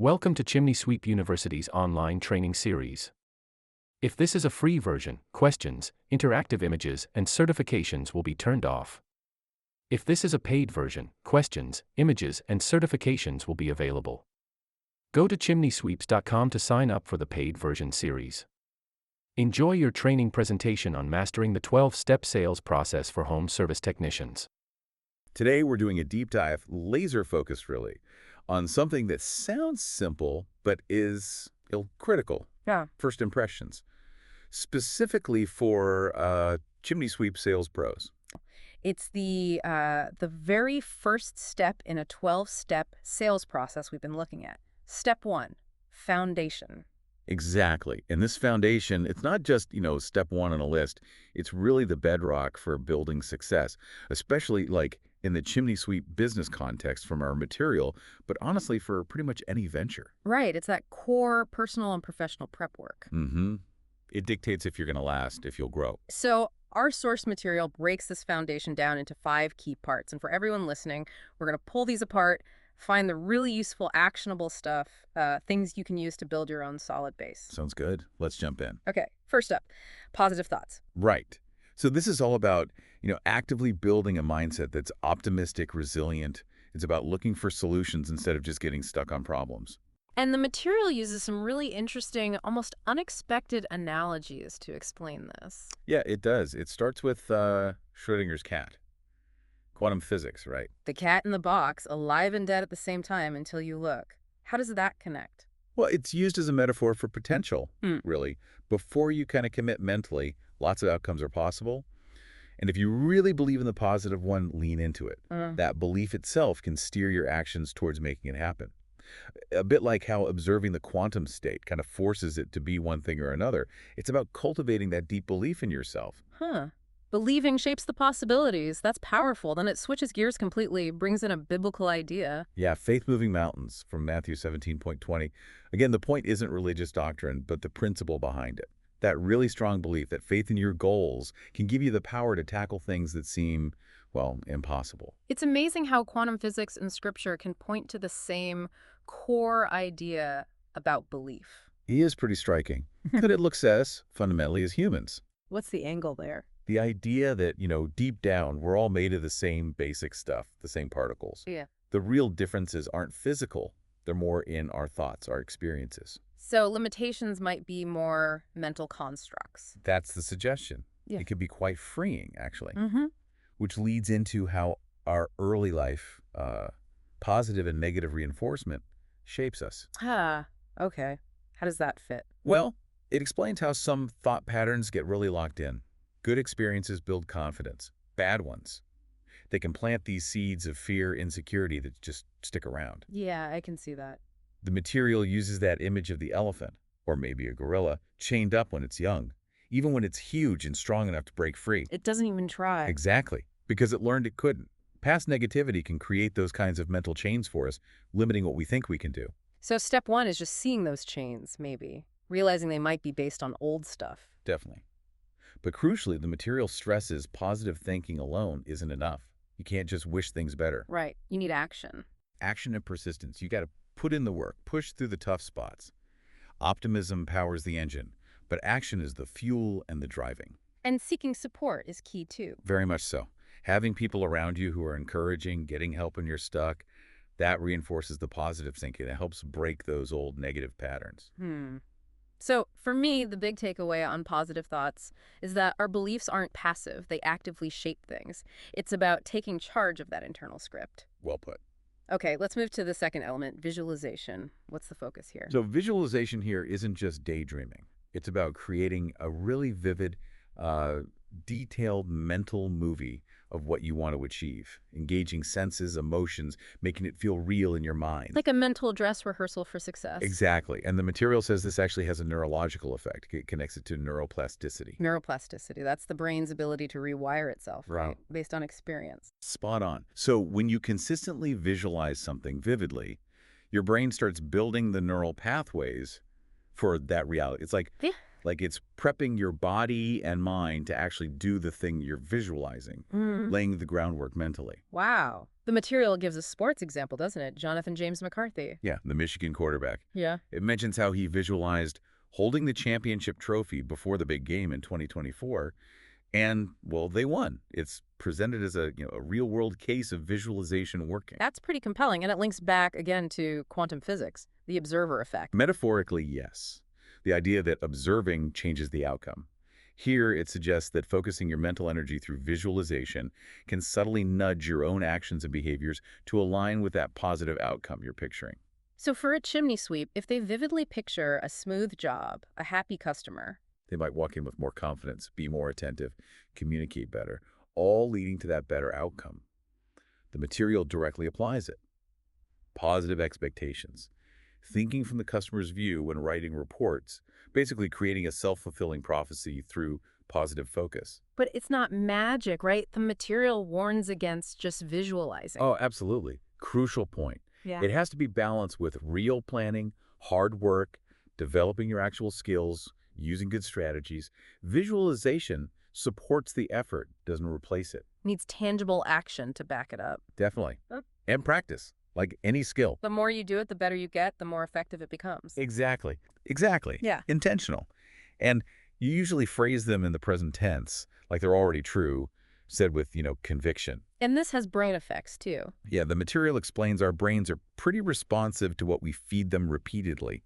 Welcome to Chimney Sweep University's online training series. If this is a free version, questions, interactive images, and certifications will be turned off. If this is a paid version, questions, images, and certifications will be available. Go to chimneysweeps.com to sign up for the paid version series. Enjoy your training presentation on mastering the 12-step sales process for home service technicians. Today, we're doing a deep dive, laser-focused really, on something that sounds simple, but is critical. Yeah. First impressions. Specifically for chimney sweep sales pros. It's the very first step in a 12-step sales process we've been looking at. Step 1, foundation. Exactly. And this foundation, it's not just, step 1 on a list. It's really the bedrock for building success, especially like in the chimney sweep business context from our material, but honestly for pretty much any venture. Right. It's that core personal and professional prep work. Mm-hmm. It dictates if you're going to last, if you'll grow. So our source material breaks this foundation down into 5 key parts. And for everyone listening, we're going to pull these apart, find the really useful, actionable stuff, things you can use to build your own solid base. Sounds good. Let's jump in. Okay. First up, positive thoughts. Right. So this is all about, actively building a mindset that's optimistic, resilient. It's about looking for solutions instead of just getting stuck on problems. And the material uses some really interesting, almost unexpected analogies to explain this. Yeah, it does. It starts with Schrödinger's cat. Quantum physics, right? The cat in the box, alive and dead at the same time until you look. How does that connect? Well, it's used as a metaphor for potential, really. Before you kind of commit mentally, lots of outcomes are possible. And if you really believe in the positive one, lean into it. That belief itself can steer your actions towards making it happen. A bit like how observing the quantum state kind of forces it to be one thing or another. It's about cultivating that deep belief in yourself. Believing shapes the possibilities. That's powerful. Then it switches gears completely, brings in a biblical idea. Yeah, faith moving mountains from Matthew 17:20. Again, the point isn't religious doctrine, but the principle behind it. That really strong belief that faith in your goals can give you the power to tackle things that seem, impossible. It's amazing how quantum physics and scripture can point to the same core idea about belief. He is pretty striking. But it looks at us, fundamentally, as humans. What's the angle there? The idea that, deep down, we're all made of the same basic stuff, the same particles. Yeah. The real differences aren't physical. They're more in our thoughts, our experiences. So limitations might be more mental constructs. That's the suggestion. Yeah. It can be quite freeing, actually, Mm-hmm. which leads into how our early life, positive and negative reinforcement, shapes us. Okay. How does that fit? Well, it explains how some thought patterns get really locked in. Good experiences build confidence. Bad ones, they can plant these seeds of fear, insecurity that just stick around. Yeah, I can see that. The material uses that image of the elephant, or maybe a gorilla, chained up when it's young, even when it's huge and strong enough to break free. It doesn't even try. Exactly, because it learned it couldn't. Past negativity can create those kinds of mental chains for us, limiting what we think we can do. So step 1 is just seeing those chains, maybe. Realizing they might be based on old stuff. Definitely. But crucially, the material stresses positive thinking alone isn't enough. You can't just wish things better. Right. You need action. Action and persistence. You got to put in the work, push through the tough spots. Optimism powers the engine, but action is the fuel and the driving. And seeking support is key, too. Very much so. Having people around you who are encouraging, getting help when you're stuck, that reinforces the positive thinking. It helps break those old negative patterns. So for me, the big takeaway on positive thoughts is that our beliefs aren't passive. They actively shape things. It's about taking charge of that internal script. Well put. Okay, let's move to the second element, visualization. What's the focus here? So visualization here isn't just daydreaming. It's about creating a really vivid, detailed mental movie of what you want to achieve, engaging senses, emotions, making it feel real in your mind. Like a mental dress rehearsal for success. Exactly. And the material says this actually has a neurological effect. It connects it to neuroplasticity. Neuroplasticity, that's the brain's ability to rewire itself, right? Based on experience. Spot on. So when you consistently visualize something vividly, your brain starts building the neural pathways for that reality. It's like Like it's prepping your body and mind to actually do the thing you're visualizing, laying the groundwork mentally. Wow. The material gives a sports example, doesn't it? Jonathan James McCarthy. Yeah, the Michigan quarterback. Yeah. It mentions how he visualized holding the championship trophy before the big game in 2024, and, well, they won. It's presented as a real-world case of visualization working. That's pretty compelling, and it links back again to quantum physics, the observer effect. Metaphorically, yes. The idea that observing changes the outcome. Here, it suggests that focusing your mental energy through visualization can subtly nudge your own actions and behaviors to align with that positive outcome you're picturing. So for a chimney sweep, if they vividly picture a smooth job, a happy customer, They might walk in with more confidence, be more attentive, communicate better, all leading to that better outcome. The material directly applies it. Positive expectations. Thinking from the customer's view when writing reports, basically creating a self-fulfilling prophecy through positive focus. but it's not magic, right? The material warns against just visualizing. Oh, absolutely. Crucial point. Yeah. It has to be balanced with real planning, hard work, developing your actual skills, using good strategies. Visualization supports the effort, doesn't replace it. Needs tangible action to back it up. Definitely. Yep. And practice, like any skill. The more you do it, the better you get, the more effective it becomes. Exactly. Exactly. Yeah. Intentional. And you usually phrase them in the present tense, like they're already true, said with, conviction. And this has brain effects, too. Yeah, the material explains our brains are pretty responsive to what we feed them repeatedly.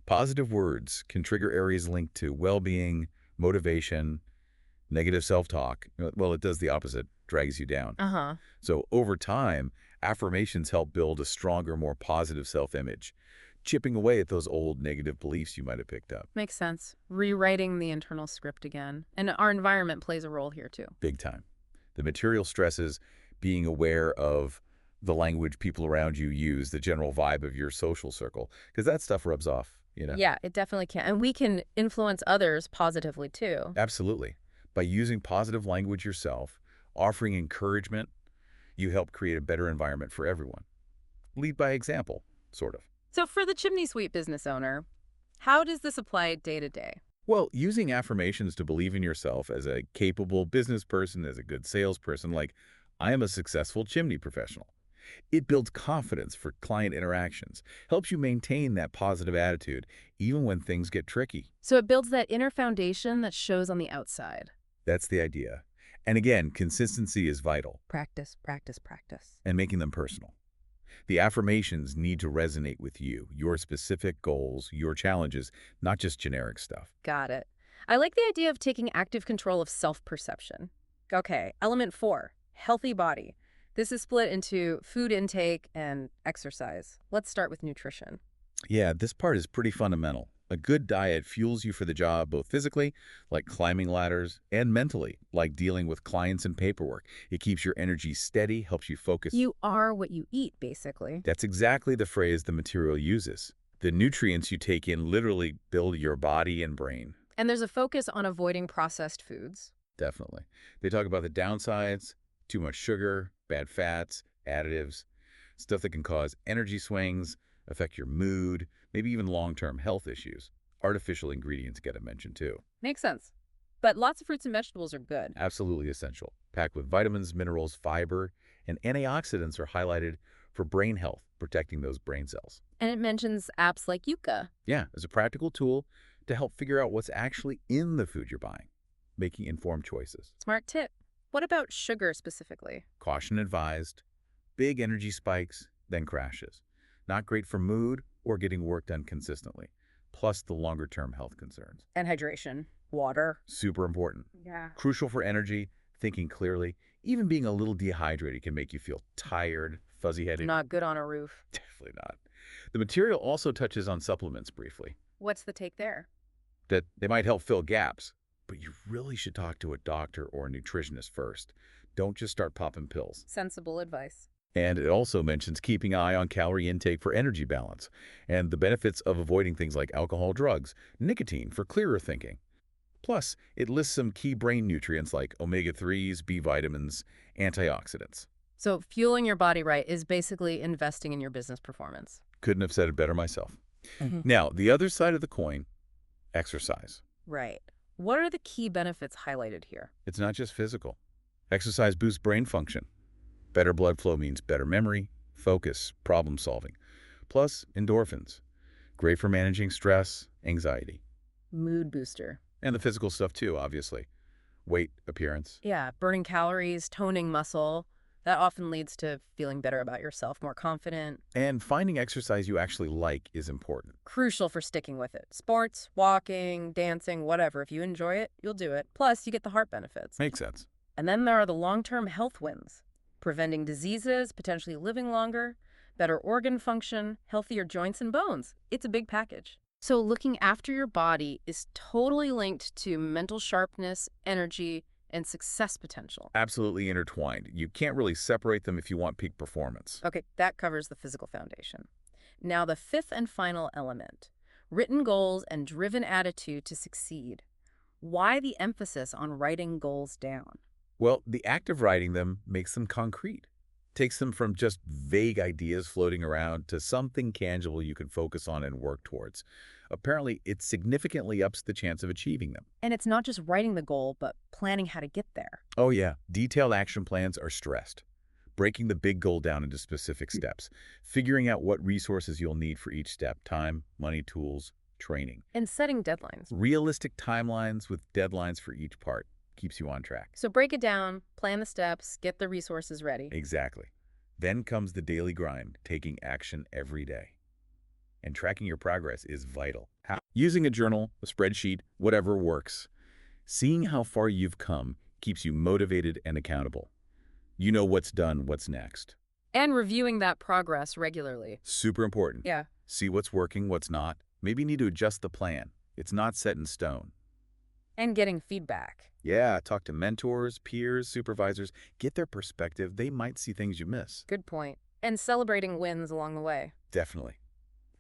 Positive words can trigger areas linked to well-being, motivation, negative self-talk. Well, it does the opposite, drags you down. Uh-huh. So over time, affirmations help build a stronger, more positive self-image, chipping away at those old negative beliefs you might have picked up. Makes sense. Rewriting the internal script again. And our environment plays a role here, too. Big time. The material stresses being aware of the language people around you use, the general vibe of your social circle, because that stuff rubs off, Yeah, it definitely can. And we can influence others positively, too. Absolutely. By using positive language yourself, offering encouragement, you help create a better environment for everyone. Lead by example, sort of. So for the chimney sweep business owner, how does this apply day to day? Well, using affirmations to believe in yourself as a capable business person, as a good salesperson, like, I am a successful chimney professional. It builds confidence for client interactions, helps you maintain that positive attitude, even when things get tricky. So it builds that inner foundation that shows on the outside. That's the idea. And again, consistency is vital, Practice, practice, practice. and making them personal. The affirmations need to resonate with you, your specific goals, your challenges, not just generic stuff. Got it. I like the idea of taking active control of self-perception. Okay, element 4, healthy body. This is split into food intake and exercise. Let's start with nutrition. Yeah, this part is pretty fundamental. A good diet fuels you for the job both physically, like climbing ladders, and mentally, like dealing with clients and paperwork. It keeps your energy steady, helps you focus. You are what you eat, basically. That's exactly the phrase the material uses. The nutrients you take in literally build your body and brain. And there's a focus on avoiding processed foods. Definitely. They talk about the downsides, too much sugar, bad fats, additives, stuff that can cause energy swings, affect your mood, maybe even long-term health issues. Artificial ingredients get a mention too. Makes sense. But lots of fruits and vegetables are good. Absolutely essential. Packed with vitamins, minerals, fiber, and antioxidants are highlighted for brain health, protecting those brain cells. And it mentions apps like Yuka. Yeah, as a practical tool to help figure out what's actually in the food you're buying, making informed choices. Smart tip. What about sugar specifically? Caution advised, big energy spikes, then crashes. Not great for mood or getting work done consistently, plus the longer-term health concerns. And hydration. Water. Super important. Yeah. Crucial for energy, thinking clearly. Even being a little dehydrated can make you feel tired, fuzzy-headed. Not good on a roof. Definitely not. The material also touches on supplements briefly, What's the take there? that they might help fill gaps, but you really should talk to a doctor or a nutritionist first. Don't just start popping pills. Sensible advice. And it also mentions keeping an eye on calorie intake for energy balance and the benefits of avoiding things like alcohol, drugs, nicotine for clearer thinking. Plus, it lists some key brain nutrients like omega-3s, B vitamins, antioxidants. So fueling your body right is basically investing in your business performance. Couldn't have said it better myself. Now, the other side of the coin, exercise. Right. What are the key benefits highlighted here? It's not just physical. Exercise boosts brain function. Better blood flow means better memory, focus, problem solving. Plus, endorphins. Great for managing stress, anxiety. Mood booster. And the physical stuff too, obviously. Weight, appearance. Yeah, burning calories, toning muscle. That often leads to feeling better about yourself, more confident. And finding exercise you actually like is important. Crucial for sticking with it. Sports, walking, dancing, whatever. If you enjoy it, you'll do it. Plus, you get the heart benefits. Makes sense. And then there are the long-term health wins. Preventing diseases, potentially living longer, better organ function, healthier joints and bones. It's a big package. So looking after your body is totally linked to mental sharpness, energy, and success potential. Absolutely intertwined. You can't really separate them if you want peak performance. Okay, that covers the physical foundation. Now the fifth and final element, written goals and driven attitude to succeed. Why the emphasis on writing goals down? Well, the act of writing them makes them concrete. Takes them from just vague ideas floating around to something tangible you can focus on and work towards. Apparently, it significantly ups the chance of achieving them. And it's not just writing the goal, but planning how to get there. Oh yeah, detailed action plans are stressed. Breaking the big goal down into specific steps. Figuring out what resources you'll need for each step. Time, money, tools, training. And setting deadlines. Realistic timelines with deadlines for each part keeps you on track. So break it down, plan the steps, get the resources ready. Exactly. Then comes the daily grind, taking action every day. And tracking your progress is vital. Using a journal, a spreadsheet, whatever works. Seeing how far you've come keeps you motivated and accountable. You know what's done, what's next. And reviewing that progress regularly. Super important. Yeah. See what's working, what's not. Maybe need to adjust the plan. It's not set in stone. And getting feedback. Yeah, talk to mentors, peers, supervisors. Get their perspective. They might see things you miss. Good point. And celebrating wins along the way. Definitely.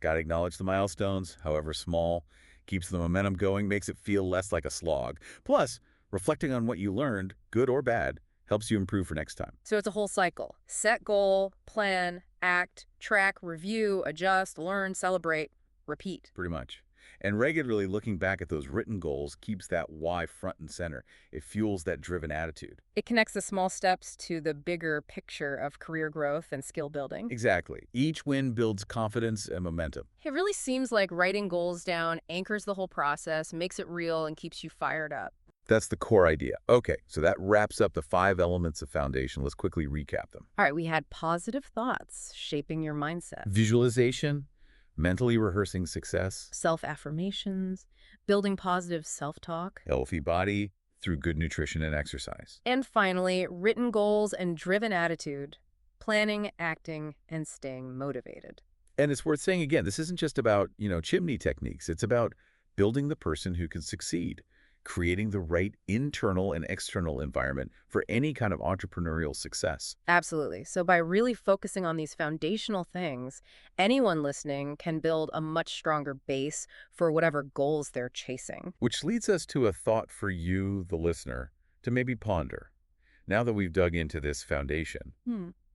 Gotta acknowledge the milestones, however small. Keeps the momentum going, makes it feel less like a slog. Plus, reflecting on what you learned, good or bad, helps you improve for next time. So it's a whole cycle. Set goal, plan, act, track, review, adjust, learn, celebrate, repeat. Pretty much. And regularly looking back at those written goals keeps that why front and center. It fuels that driven attitude. It connects the small steps to the bigger picture of career growth and skill building. Exactly. Each win builds confidence and momentum. It really seems like writing goals down anchors the whole process, makes it real, and keeps you fired up. That's the core idea. Okay, so that wraps up the 5 elements of foundation. Let's quickly recap them. All right, we had positive thoughts, shaping your mindset. Visualization, mentally rehearsing success, Self-affirmations, building positive self-talk. healthy body through good nutrition and exercise. And finally, written goals and driven attitude, planning, acting, and staying motivated. And it's worth saying again, this isn't just about, chimney techniques. It's about building the person who can succeed, creating the right internal and external environment for any kind of entrepreneurial success. Absolutely. So by really focusing on these foundational things, anyone listening can build a much stronger base for whatever goals they're chasing. Which leads us to a thought for you, the listener, to maybe ponder. Now that we've dug into this foundation,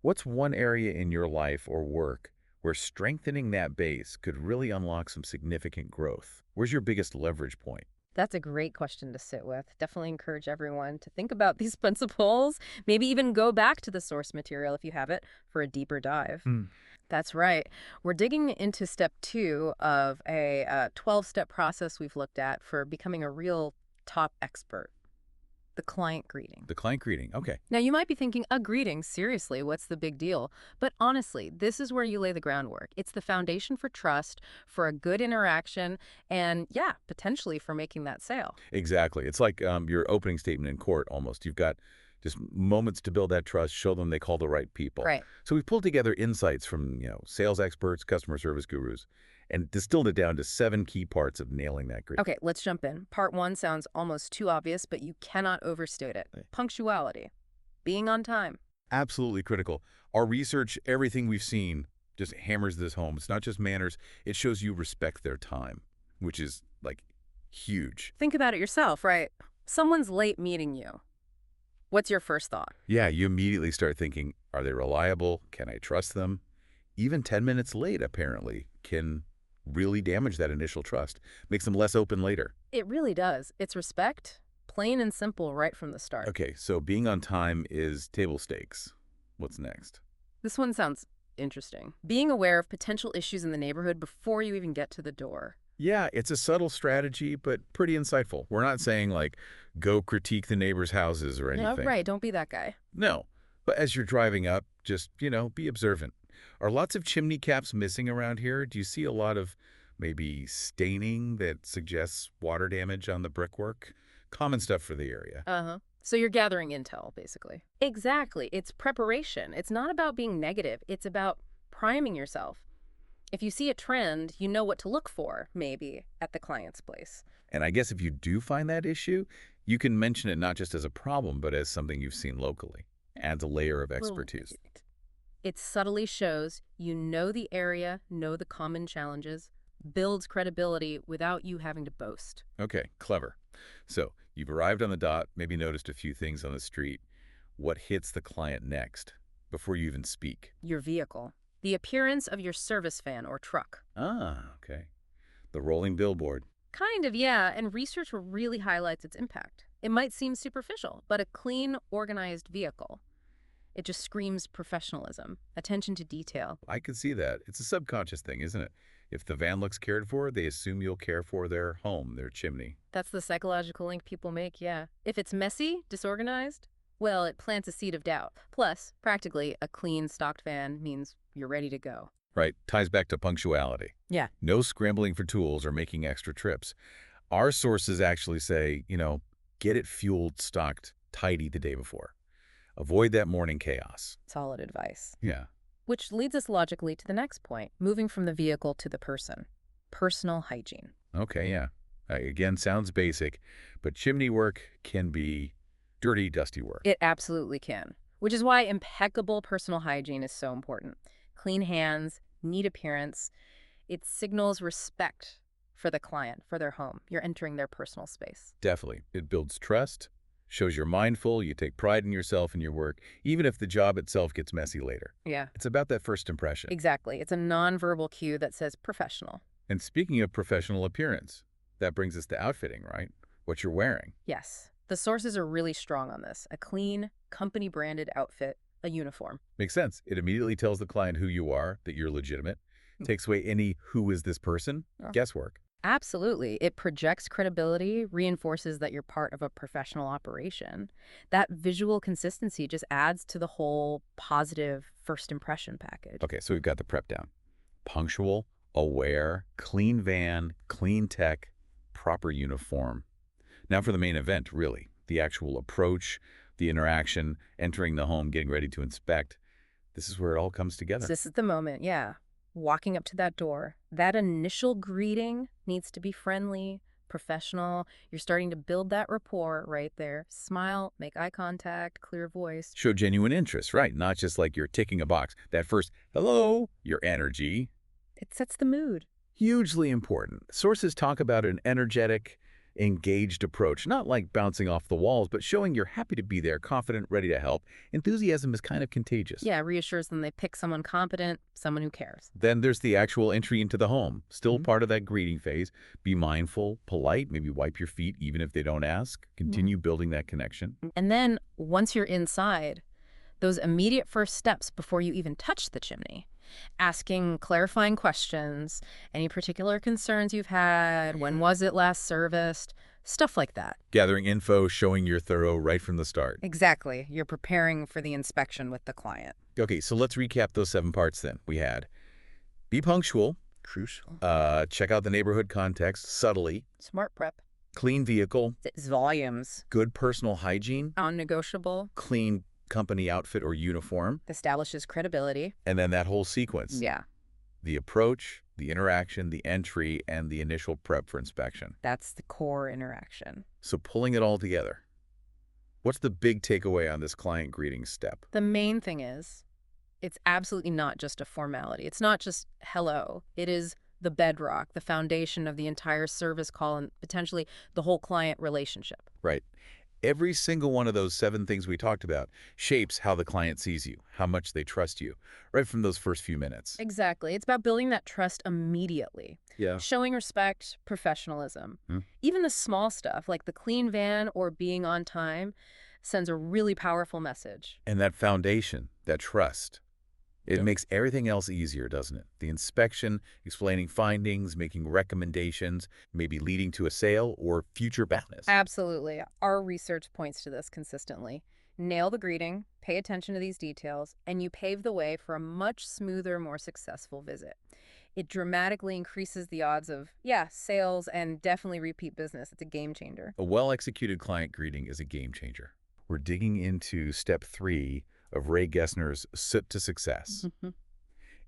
what's one area in your life or work where strengthening that base could really unlock some significant growth? Where's your biggest leverage point? That's a great question to sit with. Definitely encourage everyone to think about these principles, maybe even go back to the source material if you have it for a deeper dive. That's right. We're digging into step 2 of a 12-step process we've looked at for becoming a real top expert. The client greeting. The client greeting, okay. Now, you might be thinking, a greeting? Seriously, what's the big deal? But honestly, this is where you lay the groundwork. It's the foundation for trust, for a good interaction, and yeah, potentially for making that sale. Exactly. It's like your opening statement in court almost. You've got just moments to build that trust, show them they call the right people. Right. So we've pulled together insights from, sales experts, customer service gurus, and distilled it down to 7 key parts of nailing that greeting. Okay, let's jump in. Part 1 sounds almost too obvious, but you cannot overstate it. Punctuality. Being on time. Absolutely critical. Our research, everything we've seen, just hammers this home. It's not just manners. It shows you respect their time, which is, huge. Think about it yourself, right? Someone's late meeting you. What's your first thought? Yeah, you immediately start thinking, are they reliable? Can I trust them? Even 10 minutes late, apparently, can really damage that initial trust. Makes them less open later. It really does. It's respect, plain and simple, right from the start. Okay, so being on time is table stakes. What's next? This one sounds interesting. Being aware of potential issues in the neighborhood before you even get to the door. Yeah, it's a subtle strategy, but pretty insightful. We're not saying, like, go critique the neighbors' houses or No, anything. right. Don't be that guy. No, but as you're driving up, just, be observant. Are lots of chimney caps missing around here? Do you see a lot of maybe staining that suggests water damage on the brickwork? Common stuff for the area. Uh-huh. So you're gathering intel, basically. Exactly. It's preparation. It's not about being negative. It's about priming yourself. If you see a trend, you know what to look for, maybe, at the client's place. And I guess if you do find that issue, you can mention it not just as a problem, but as something you've seen locally. Adds a layer of expertise. It subtly shows you know the area, know the common challenges, builds credibility without you having to boast. Okay, clever. So you've arrived on the dot, maybe noticed a few things on the street. What hits the client next before you even speak? Your vehicle. The appearance of your service van or truck. Ah, okay. The rolling billboard. Kind of, yeah, and research really highlights its impact. It might seem superficial, but a clean, organized vehicle. It just screams professionalism, attention to detail. I can see that. It's a subconscious thing, isn't it? If the van looks cared for, they assume you'll care for their home, their chimney. That's the psychological link people make, yeah. If it's messy, disorganized, well, it plants a seed of doubt. Plus, practically, a clean, stocked van means you're ready to go. Right, ties back to punctuality. Yeah. No scrambling for tools or making extra trips. Our sources actually say, get it fueled, stocked, tidy the day before. Avoid that morning chaos. Solid advice. Yeah. Which leads us logically to the next point, moving from the vehicle to the person. Personal hygiene. Okay, yeah. Again, sounds basic, but chimney work can be dirty, dusty work. It absolutely can, which is why impeccable personal hygiene is so important. Clean hands, neat appearance. It signals respect for the client, for their home. You're entering their personal space. Definitely. It builds trust, shows you're mindful, you take pride in yourself and your work, even if the job itself gets messy later. Yeah. It's about that first impression. Exactly. It's a nonverbal cue that says professional. And speaking of professional appearance, that brings us to outfitting, right? What you're wearing. Yes. The sources are really strong on this. A clean, company-branded outfit, a uniform. Makes sense. It immediately tells the client who you are, that you're legitimate. Takes away any who is this person guesswork. Absolutely. It projects credibility, reinforces that you're part of a professional operation. That visual consistency just adds to the whole positive first impression package. Okay, so we've got the prep down. Punctual, aware, clean van, clean tech, proper uniform. Now for the main event, really. The actual approach, the interaction, entering the home, getting ready to inspect. This is where it all comes together. This is the moment, yeah. Walking up to that door, that initial greeting needs to be friendly, professional. You're starting to build that rapport right there. Smile, make eye contact, clear voice. Show genuine interest, right? Not just like you're ticking a box. That first, hello, your energy. It sets the mood. Hugely important. Sources talk about an energetic, engaged approach, not like bouncing off the walls, but showing you're happy to be there, confident, ready to help. Enthusiasm is kind of contagious. Yeah, reassures them they pick someone competent, someone who cares. Then there's the actual entry into the home, still part of that greeting phase. Be mindful, polite, maybe wipe your feet even if they don't ask. Continue building that connection. And then, once you're inside, those immediate first steps before you even touch the chimney, asking clarifying questions, any particular concerns you've had, when was it last serviced, stuff like that. Gathering info, showing you're thorough right from the start. Exactly. You're preparing for the inspection with the client. Okay, so let's recap those 7 parts then. We had be punctual. Crucial. Check out the neighborhood context subtly. Smart prep. Clean vehicle. It's volumes. Good personal hygiene. Non-negotiable. Clean company outfit or uniform. Establishes credibility. And then that whole sequence. Yeah. The approach, the interaction, the entry, and the initial prep for inspection. That's the core interaction. So pulling it all together, what's the big takeaway on this client greeting step? The main thing is, it's absolutely not just a formality. It's not just hello. It is the bedrock, the foundation of the entire service call, and potentially the whole client relationship. Right. Every single one of those 7 things we talked about shapes how the client sees you, how much they trust you, right from those first few minutes. Exactly. It's about building that trust immediately. Yeah. Showing respect, professionalism. Hmm. Even the small stuff, like the clean van or being on time, sends a really powerful message. And that foundation, that trust, it Yeah. makes everything else easier, doesn't it? The inspection, explaining findings, making recommendations, maybe leading to a sale or future business. Absolutely. Our research points to this consistently. Nail the greeting, pay attention to these details, and you pave the way for a much smoother, more successful visit. It dramatically increases the odds of, sales and definitely repeat business. It's a game changer. A well-executed client greeting is a game changer. We're digging into step 3 of Ray Gessner's Soot to Success.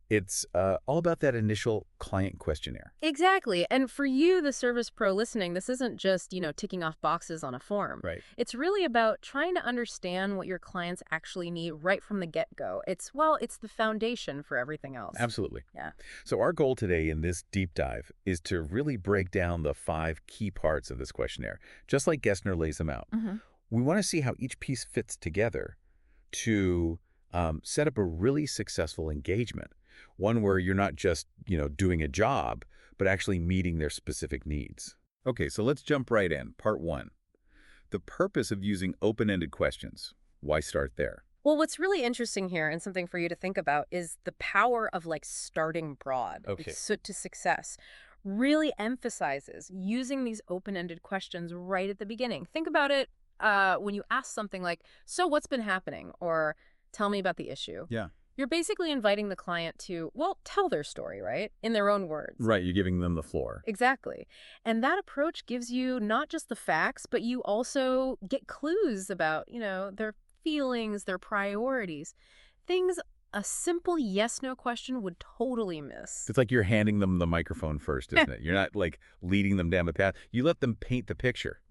It's all about that initial client questionnaire. Exactly. And for you, the service pro listening, this isn't just, ticking off boxes on a form. Right. It's really about trying to understand what your clients actually need right from the get-go. It's the foundation for everything else. Absolutely. Yeah. So our goal today in this deep dive is to really break down the 5 key parts of this questionnaire, just like Gessner lays them out. We want to see how each piece fits together to set up a really successful engagement, one where you're not just, doing a job, but actually meeting their specific needs. Okay, so let's jump right in. Part 1. The purpose of using open-ended questions. Why start there? Well, what's really interesting here and something for you to think about is the power of starting broad. Okay. Soot to success really emphasizes using these open-ended questions right at the beginning. Think about it when you ask something like, so what's been happening? Or tell me about the issue. Yeah. You're basically inviting the client to, tell their story, right? In their own words. Right, you're giving them the floor. Exactly. And that approach gives you not just the facts, but you also get clues about, their feelings, their priorities, things a simple yes-no question would totally miss. It's like you're handing them the microphone first, isn't it? You're not leading them down the path. You let them paint the picture.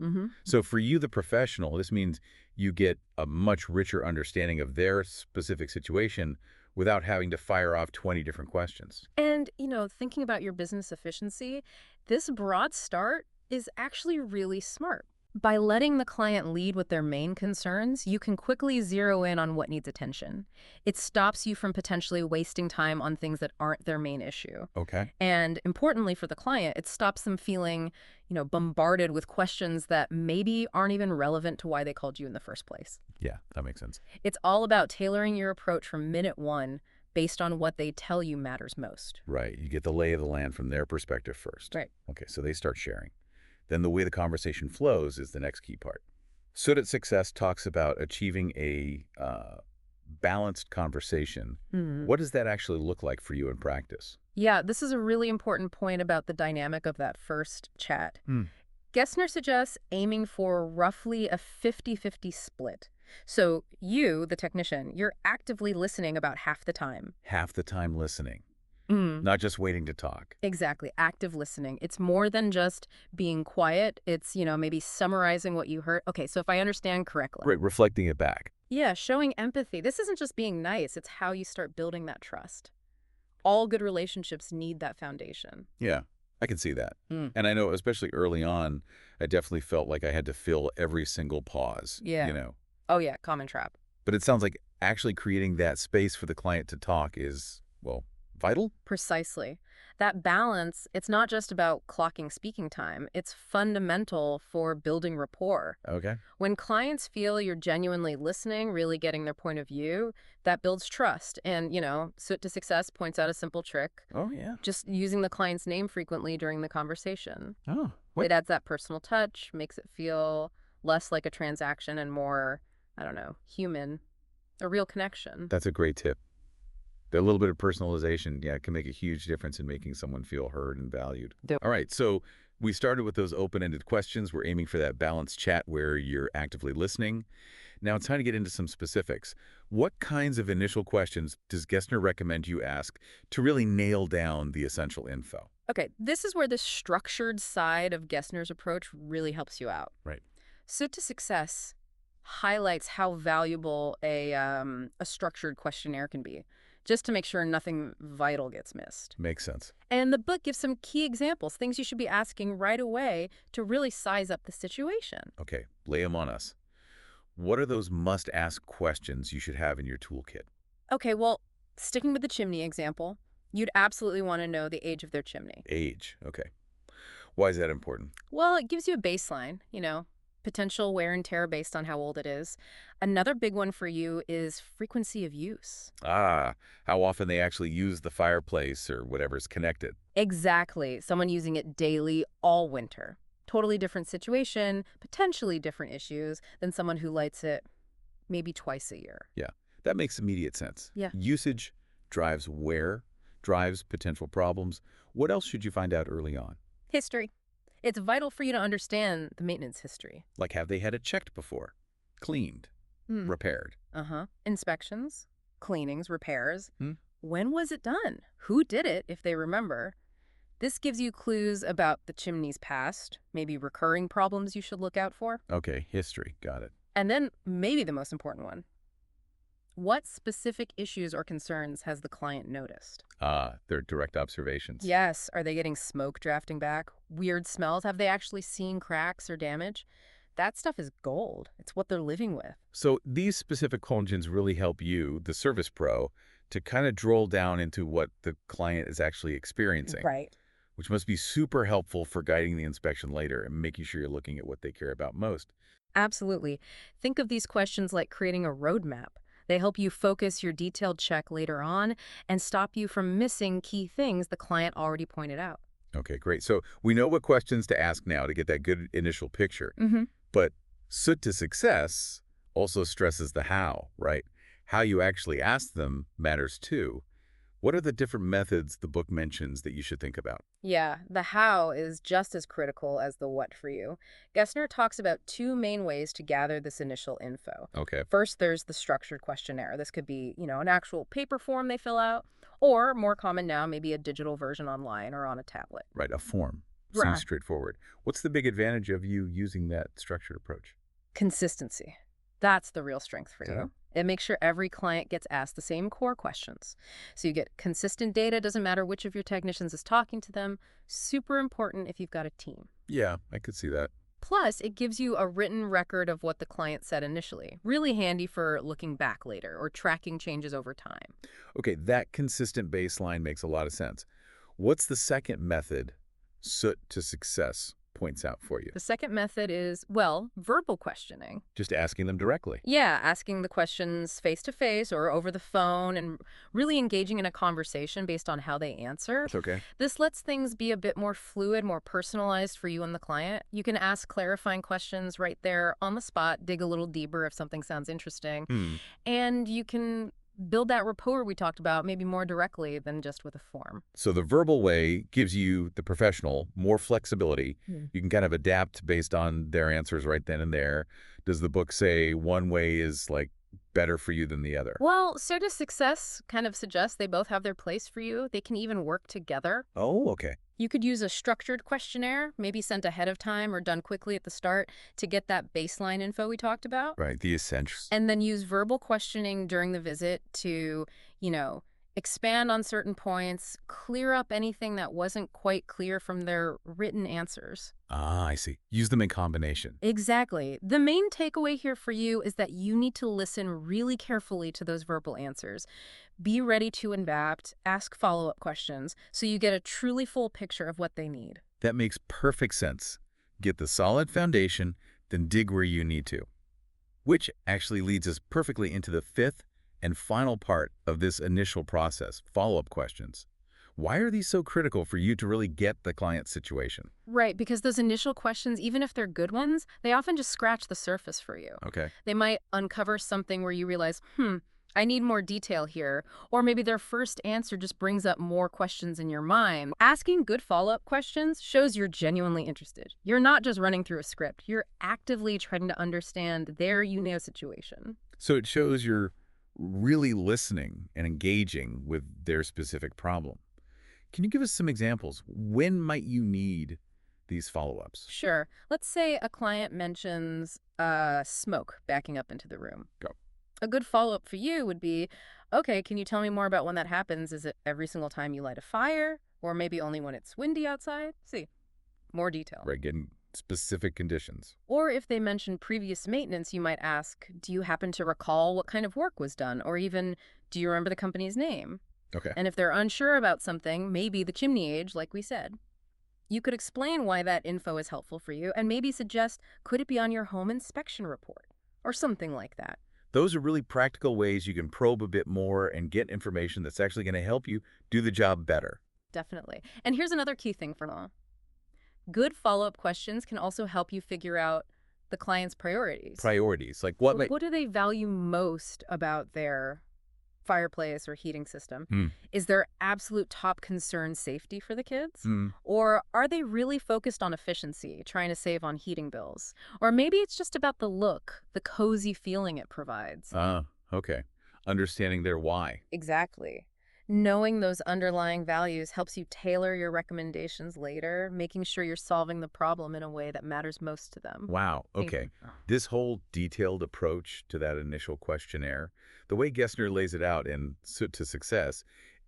So for you, the professional, this means you get a much richer understanding of their specific situation without having to fire off 20 different questions. And, thinking about your business efficiency, this broad start is actually really smart. By letting the client lead with their main concerns, you can quickly zero in on what needs attention. It stops you from potentially wasting time on things that aren't their main issue. Okay. And importantly for the client, it stops them feeling, bombarded with questions that maybe aren't even relevant to why they called you in the first place. Yeah, that makes sense. It's all about tailoring your approach from minute 1 based on what they tell you matters most. Right. You get the lay of the land from their perspective first. Right. Okay, so they start sharing. Then the way the conversation flows is the next key part. Soot at Success talks about achieving a balanced conversation. What does that actually look like for you in practice? Yeah, this is a really important point about the dynamic of that first chat. Gessner suggests aiming for roughly a 50-50 split. So you, the technician, you're actively listening about half the time. Half the time listening, not just waiting to talk. Exactly. Active listening. It's more than just being quiet. It's, maybe summarizing what you heard. Okay, so if I understand correctly. Right, reflecting it back. Yeah, showing empathy. This isn't just being nice. It's how you start building that trust. All good relationships need that foundation. Yeah, I can see that. And I know, especially early on, I definitely felt like I had to fill every single pause. Yeah. Oh, yeah, common trap. But it sounds like actually creating that space for the client to talk is, vital? Precisely. That balance, it's not just about clocking speaking time. It's fundamental for building rapport. Okay. When clients feel you're genuinely listening, really getting their point of view, that builds trust. And, Soot to Success points out a simple trick. Oh, yeah. Just using the client's name frequently during the conversation. Oh, It adds that personal touch, makes it feel less like a transaction and more, human, a real connection. That's a great tip. A little bit of personalization, can make a huge difference in making someone feel heard and valued. All right, so we started with those open-ended questions. We're aiming for that balanced chat where you're actively listening. Now it's time to get into some specifics. What kinds of initial questions does Gessner recommend you ask to really nail down the essential info? Okay, this is where the structured side of Gessner's approach really helps you out. Right. Soot to Success highlights how valuable a structured questionnaire can be, just to make sure nothing vital gets missed. Makes sense. And the book gives some key examples, things you should be asking right away to really size up the situation. Okay, lay them on us. What are those must-ask questions you should have in your toolkit? Okay, well, sticking with the chimney example, you'd absolutely want to know the age of their chimney. Age. Okay. Why is that important? Well, it gives you a baseline, potential wear and tear based on how old it is. Another big one for you is frequency of use. Ah, how often they actually use the fireplace or whatever's connected. Exactly. Someone using it daily all winter. Totally different situation, potentially different issues than someone who lights it maybe twice a year. Yeah, that makes immediate sense. Yeah. Usage drives wear, drives potential problems. What else should you find out early on? History. It's vital for you to understand the maintenance history. Like, have they had it checked before? Cleaned? Repaired? Inspections, cleanings, repairs. Hmm? When was it done? Who did it, if they remember? This gives you clues about the chimney's past, maybe recurring problems you should look out for. Okay, history. Got it. And then maybe the most important one. What specific issues or concerns has the client noticed? Ah, they're direct observations. Yes, are they getting smoke drafting back? Weird smells? Have they actually seen cracks or damage? That stuff is gold. It's what they're living with. So these specific questions really help you, the service pro, to kind of drill down into what the client is actually experiencing. Right. Which must be super helpful for guiding the inspection later and making sure you're looking at what they care about most. Absolutely. Think of these questions like creating a roadmap. They help you focus your detailed check later on and stop you from missing key things the client already pointed out. Okay, great. So we know what questions to ask now to get that good initial picture. But Soot to success also stresses the how, right? How you actually ask them matters too. What are the different methods the book mentions that you should think about? Yeah, the how is just as critical as the what for you. Gessner talks about two main ways to gather this initial info. Okay, First, there's the structured questionnaire. This could be, an actual paper form they fill out, or more common now, maybe a digital version online or on a tablet. right, a form. Right. Seems straightforward. What's the big advantage of you using that structured approach? Consistency. That's the real strength for Yeah. you. It makes sure every client gets asked the same core questions. So you get consistent data, doesn't matter which of your technicians is talking to them. Super important if you've got a team. Yeah, I could see that. Plus, it gives you a written record of what the client said initially. Really handy for looking back later or tracking changes over time. Okay, that consistent baseline makes a lot of sense. What's the second method Soot to success points out for you? The second method is, verbal questioning. Just asking them directly. Yeah, asking the questions face-to-face or over the phone and really engaging in a conversation based on how they answer. That's okay. This lets things be a bit more fluid, more personalized for you and the client. You can ask clarifying questions right there on the spot, dig a little deeper if something sounds interesting, and you can build that rapport we talked about maybe more directly than just with a form. So the verbal way gives you, the professional, more flexibility. You can kind of adapt based on their answers right then and there. Does the book say one way is like better for you than the other? Well, Soot to Success kind of suggests they both have their place for you. They can even work together. Oh, okay. You could use a structured questionnaire, maybe sent ahead of time or done quickly at the start to get that baseline info we talked about. Right, the essentials. And then use verbal questioning during the visit to, expand on certain points, clear up anything that wasn't quite clear from their written answers. Ah, I see. Use them in combination. Exactly. The main takeaway here for you is that you need to listen really carefully to those verbal answers. Be ready to adapt, ask follow-up questions, so you get a truly full picture of what they need. That makes perfect sense. Get the solid foundation, then dig where you need to. Which actually leads us perfectly into the fifth and final part of this initial process, follow-up questions. Why are these so critical for you to really get the client's situation? Right, because those initial questions, even if they're good ones, they often just scratch the surface for you. Okay. They might uncover something where you realize, I need more detail here. Or maybe their first answer just brings up more questions in your mind. Asking good follow-up questions shows you're genuinely interested. You're not just running through a script. You're actively trying to understand their situation. So it shows you're really listening and engaging with their specific problem. Can you give us some examples? When might you need these follow-ups? Sure. Let's say a client mentions smoke backing up into the room. Go. A good follow-up for you would be, okay, can you tell me more about when that happens? Is it every single time you light a fire? Or maybe only when it's windy outside? See, more detail. Right, getting specific conditions. Or if they mention previous maintenance, you might ask, do you happen to recall what kind of work was done? Or even, do you remember the company's name? Okay. And if they're unsure about something, maybe the chimney age, like we said, you could explain why that info is helpful for you and maybe suggest, could it be on your home inspection report? Or something like that. Those are really practical ways you can probe a bit more and get information that's actually going to help you do the job better. Definitely. And here's another key thing for now. Good follow-up questions can also help you figure out the client's priorities. Priorities, like what What do they value most about their fireplace or heating system? Is their absolute top concern safety for the kids? Or are they really focused on efficiency, trying to save on heating bills? Or maybe it's just about the look, the cozy feeling it provides. Okay. Understanding their why. Exactly. Knowing those underlying values helps you tailor your recommendations later, making sure you're solving the problem in a way that matters most to them. Wow. Okay. This whole detailed approach to that initial questionnaire, the way Gessner lays it out in Soot to Success,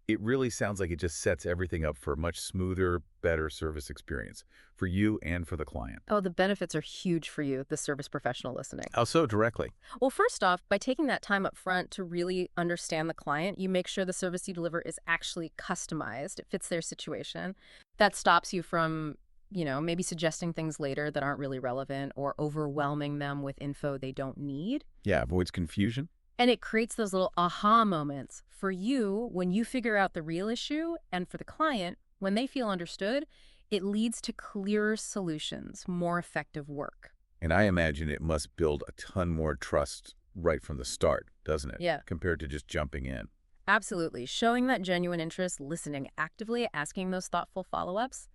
it really sounds like it just sets everything up for a much smoother, better service experience for you and for the client. Oh, the benefits are huge for you, the service professional listening. How so directly? Well, first off, by taking that time up front to really understand the client, you make sure the service you deliver is actually customized. It fits their situation. That stops you from, maybe suggesting things later that aren't really relevant or overwhelming them with info they don't need. Yeah, avoids confusion. And it creates those little aha moments for you when you figure out the real issue, and for the client, when they feel understood, it leads to clearer solutions, more effective work. And I imagine it must build a ton more trust right from the start, doesn't it? Yeah. Compared to just jumping in. Absolutely. Showing that genuine interest, listening actively, asking those thoughtful follow-ups,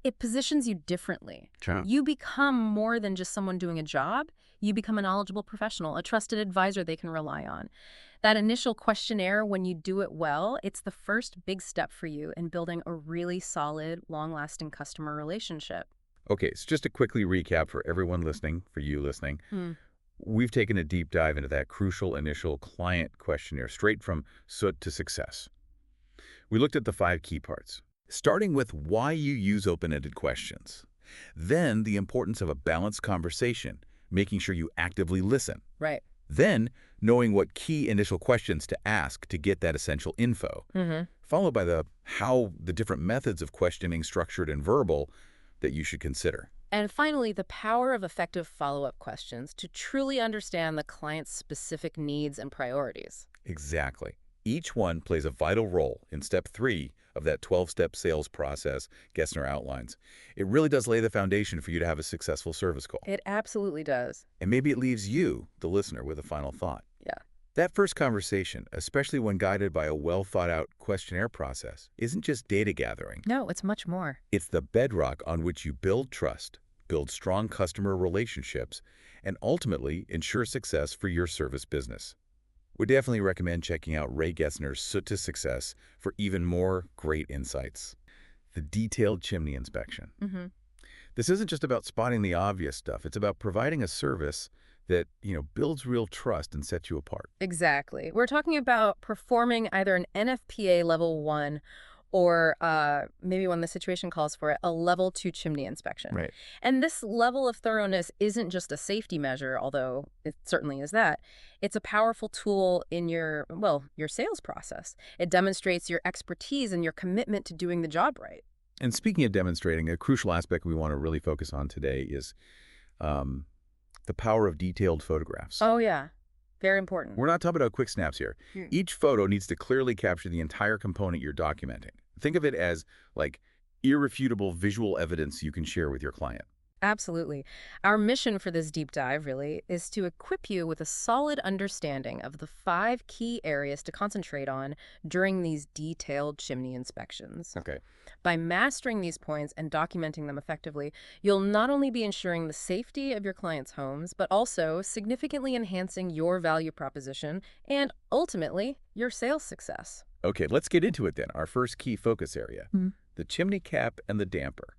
it positions you differently. Sure. You become more than just someone doing a job. You become a knowledgeable professional, a trusted advisor they can rely on. That initial questionnaire, when you do it well, it's the first big step for you in building a really solid, long-lasting customer relationship. Okay, so just to quickly recap for everyone listening, for you listening, we've taken a deep dive into that crucial initial client questionnaire straight from Soot to Success. We looked at the 5 key parts, starting with why you use open-ended questions. Then the importance of a balanced conversation, making sure you actively listen. Right. Then knowing what key initial questions to ask to get that essential info. Followed by how the different methods of questioning, structured and verbal, that you should consider. And finally, the power of effective follow-up questions to truly understand the client's specific needs and priorities. Exactly. Each one plays a vital role in step 3 of that 12-step sales process Gessner outlines. It really does lay the foundation for you to have a successful service call. It absolutely does. And maybe it leaves you, the listener, with a final thought. Yeah. That first conversation, especially when guided by a well-thought-out questionnaire process, isn't just data gathering. No, it's much more. It's the bedrock on which you build trust, build strong customer relationships, and ultimately ensure success for your service business. We definitely recommend checking out Ray Gessner's Soot to Success for even more great insights. The detailed chimney inspection. This isn't just about spotting the obvious stuff. It's about providing a service that, builds real trust and sets you apart. Exactly. We're talking about performing either an NFPA level 1 or maybe when the situation calls for it, a level 2 chimney inspection. Right. And this level of thoroughness isn't just a safety measure, although it certainly is that. It's a powerful tool in your sales process. It demonstrates your expertise and your commitment to doing the job right. And speaking of demonstrating, a crucial aspect we want to really focus on today is the power of detailed photographs. Oh, yeah. Very important. We're not talking about quick snaps here. Each photo needs to clearly capture the entire component you're documenting. Think of it as, like, irrefutable visual evidence you can share with your client. Absolutely. Our mission for this deep dive, really, is to equip you with a solid understanding of the 5 key areas to concentrate on during these detailed chimney inspections. Okay. By mastering these points and documenting them effectively, you'll not only be ensuring the safety of your clients' homes, but also significantly enhancing your value proposition and, ultimately, your sales success. Okay, let's get into it then. Our first key focus area, the chimney cap and the damper.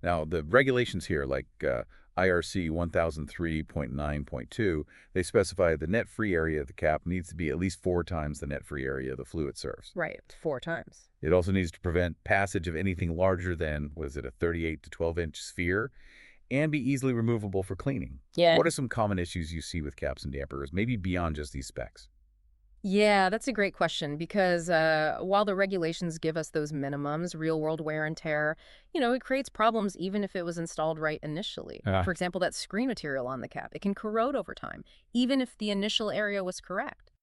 Now, the regulations here, like IRC 1003.9.2, they specify the net free area of the cap needs to be at least 4 times the net free area the fluid serves. Right, 4 times. It also needs to prevent passage of anything larger than, a 38 to 12-inch sphere, and be easily removable for cleaning. Yeah. What are some common issues you see with caps and dampers, maybe beyond just these specs? Yeah, that's a great question because while the regulations give us those minimums, real world wear and tear, it creates problems even if it was installed right initially. Ah, For example, that screen material on the cap, it can corrode over time, even if the initial area was correct.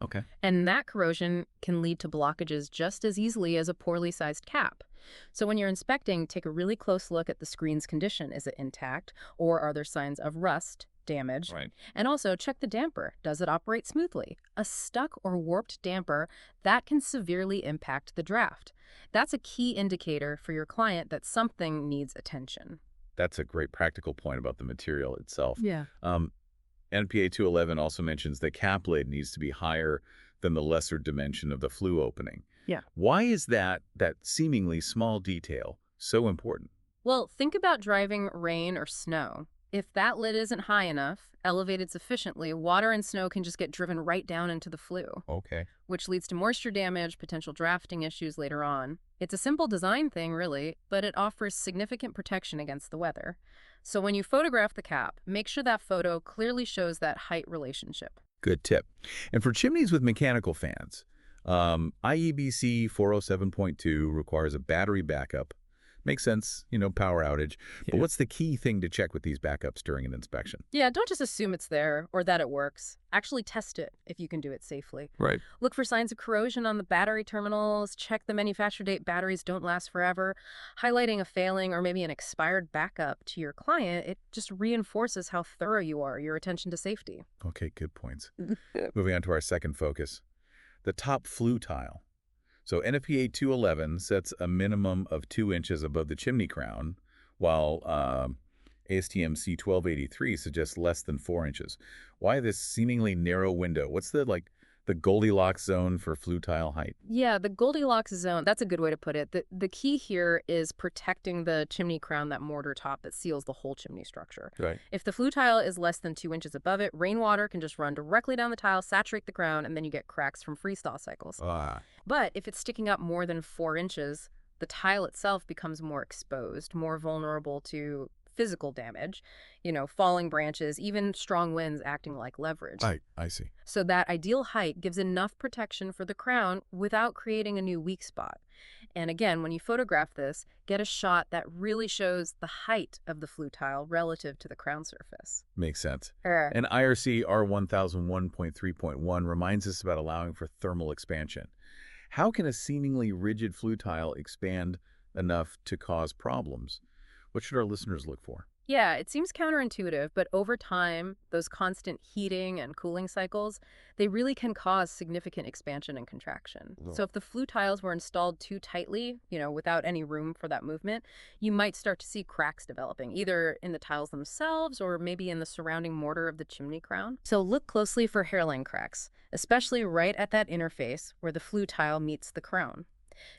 okay. And that corrosion can lead to blockages just as easily as a poorly sized cap. So when you're inspecting, take a really close look at the screen's condition. Is it intact, or are there signs of rust, damage? Right. And also check the damper. Does it operate smoothly? A stuck or warped damper, that can severely impact the draft. That's a key indicator for your client that something needs attention. That's a great practical point about the material itself. Yeah. NPA 211 also mentions the cap lid needs to be higher than the lesser dimension of the flue opening. Yeah. Why is that seemingly small detail so important? Well, think about driving rain or snow. If that lid isn't high enough, elevated sufficiently, water and snow can just get driven right down into the flue, Okay. which leads to moisture damage, potential drafting issues later on. It's a simple design thing, really, but it offers significant protection against the weather. So when you photograph the cap, make sure that photo clearly shows that height relationship. Good tip. And for chimneys with mechanical fans, IEBC 407.2 requires a battery backup. Makes sense, power outage. But what's the key thing to check with these backups during an inspection? Yeah, don't just assume it's there or that it works. Actually test it if you can do it safely. Right. Look for signs of corrosion on the battery terminals. Check the manufacture date. Batteries don't last forever. Highlighting a failing or maybe an expired backup to your client, it just reinforces how thorough you are, your attention to safety. Okay, good points. Moving on to our second focus, the top flue tile. So NFPA 211 sets a minimum of 2 inches above the chimney crown, while ASTM C1283 suggests less than 4 inches. Why this seemingly narrow window? What's the Goldilocks zone for flue tile height? Yeah, the Goldilocks zone, that's a good way to put it. The key here is protecting the chimney crown, that mortar top that seals the whole chimney structure. Right. If the flue tile is less than 2 inches above it, rainwater can just run directly down the tile, saturate the crown, and then you get cracks from freeze-thaw cycles. But if it's sticking up more than 4 inches, the tile itself becomes more exposed, more vulnerable to physical damage, falling branches, even strong winds acting like leverage. I see. So that ideal height gives enough protection for the crown without creating a new weak spot. And again, when you photograph this, get a shot that really shows the height of the flue tile relative to the crown surface. Makes sense. Er, And IRC R1001.3.1 reminds us about allowing for thermal expansion. How can a seemingly rigid flue tile expand enough to cause problems? What should our listeners look for? Yeah, it seems counterintuitive, but over time, those constant heating and cooling cycles, they really can cause significant expansion and contraction. So if the flue tiles were installed too tightly, without any room for that movement, you might start to see cracks developing, either in the tiles themselves or maybe in the surrounding mortar of the chimney crown. So look closely for hairline cracks, especially right at that interface where the flue tile meets the crown.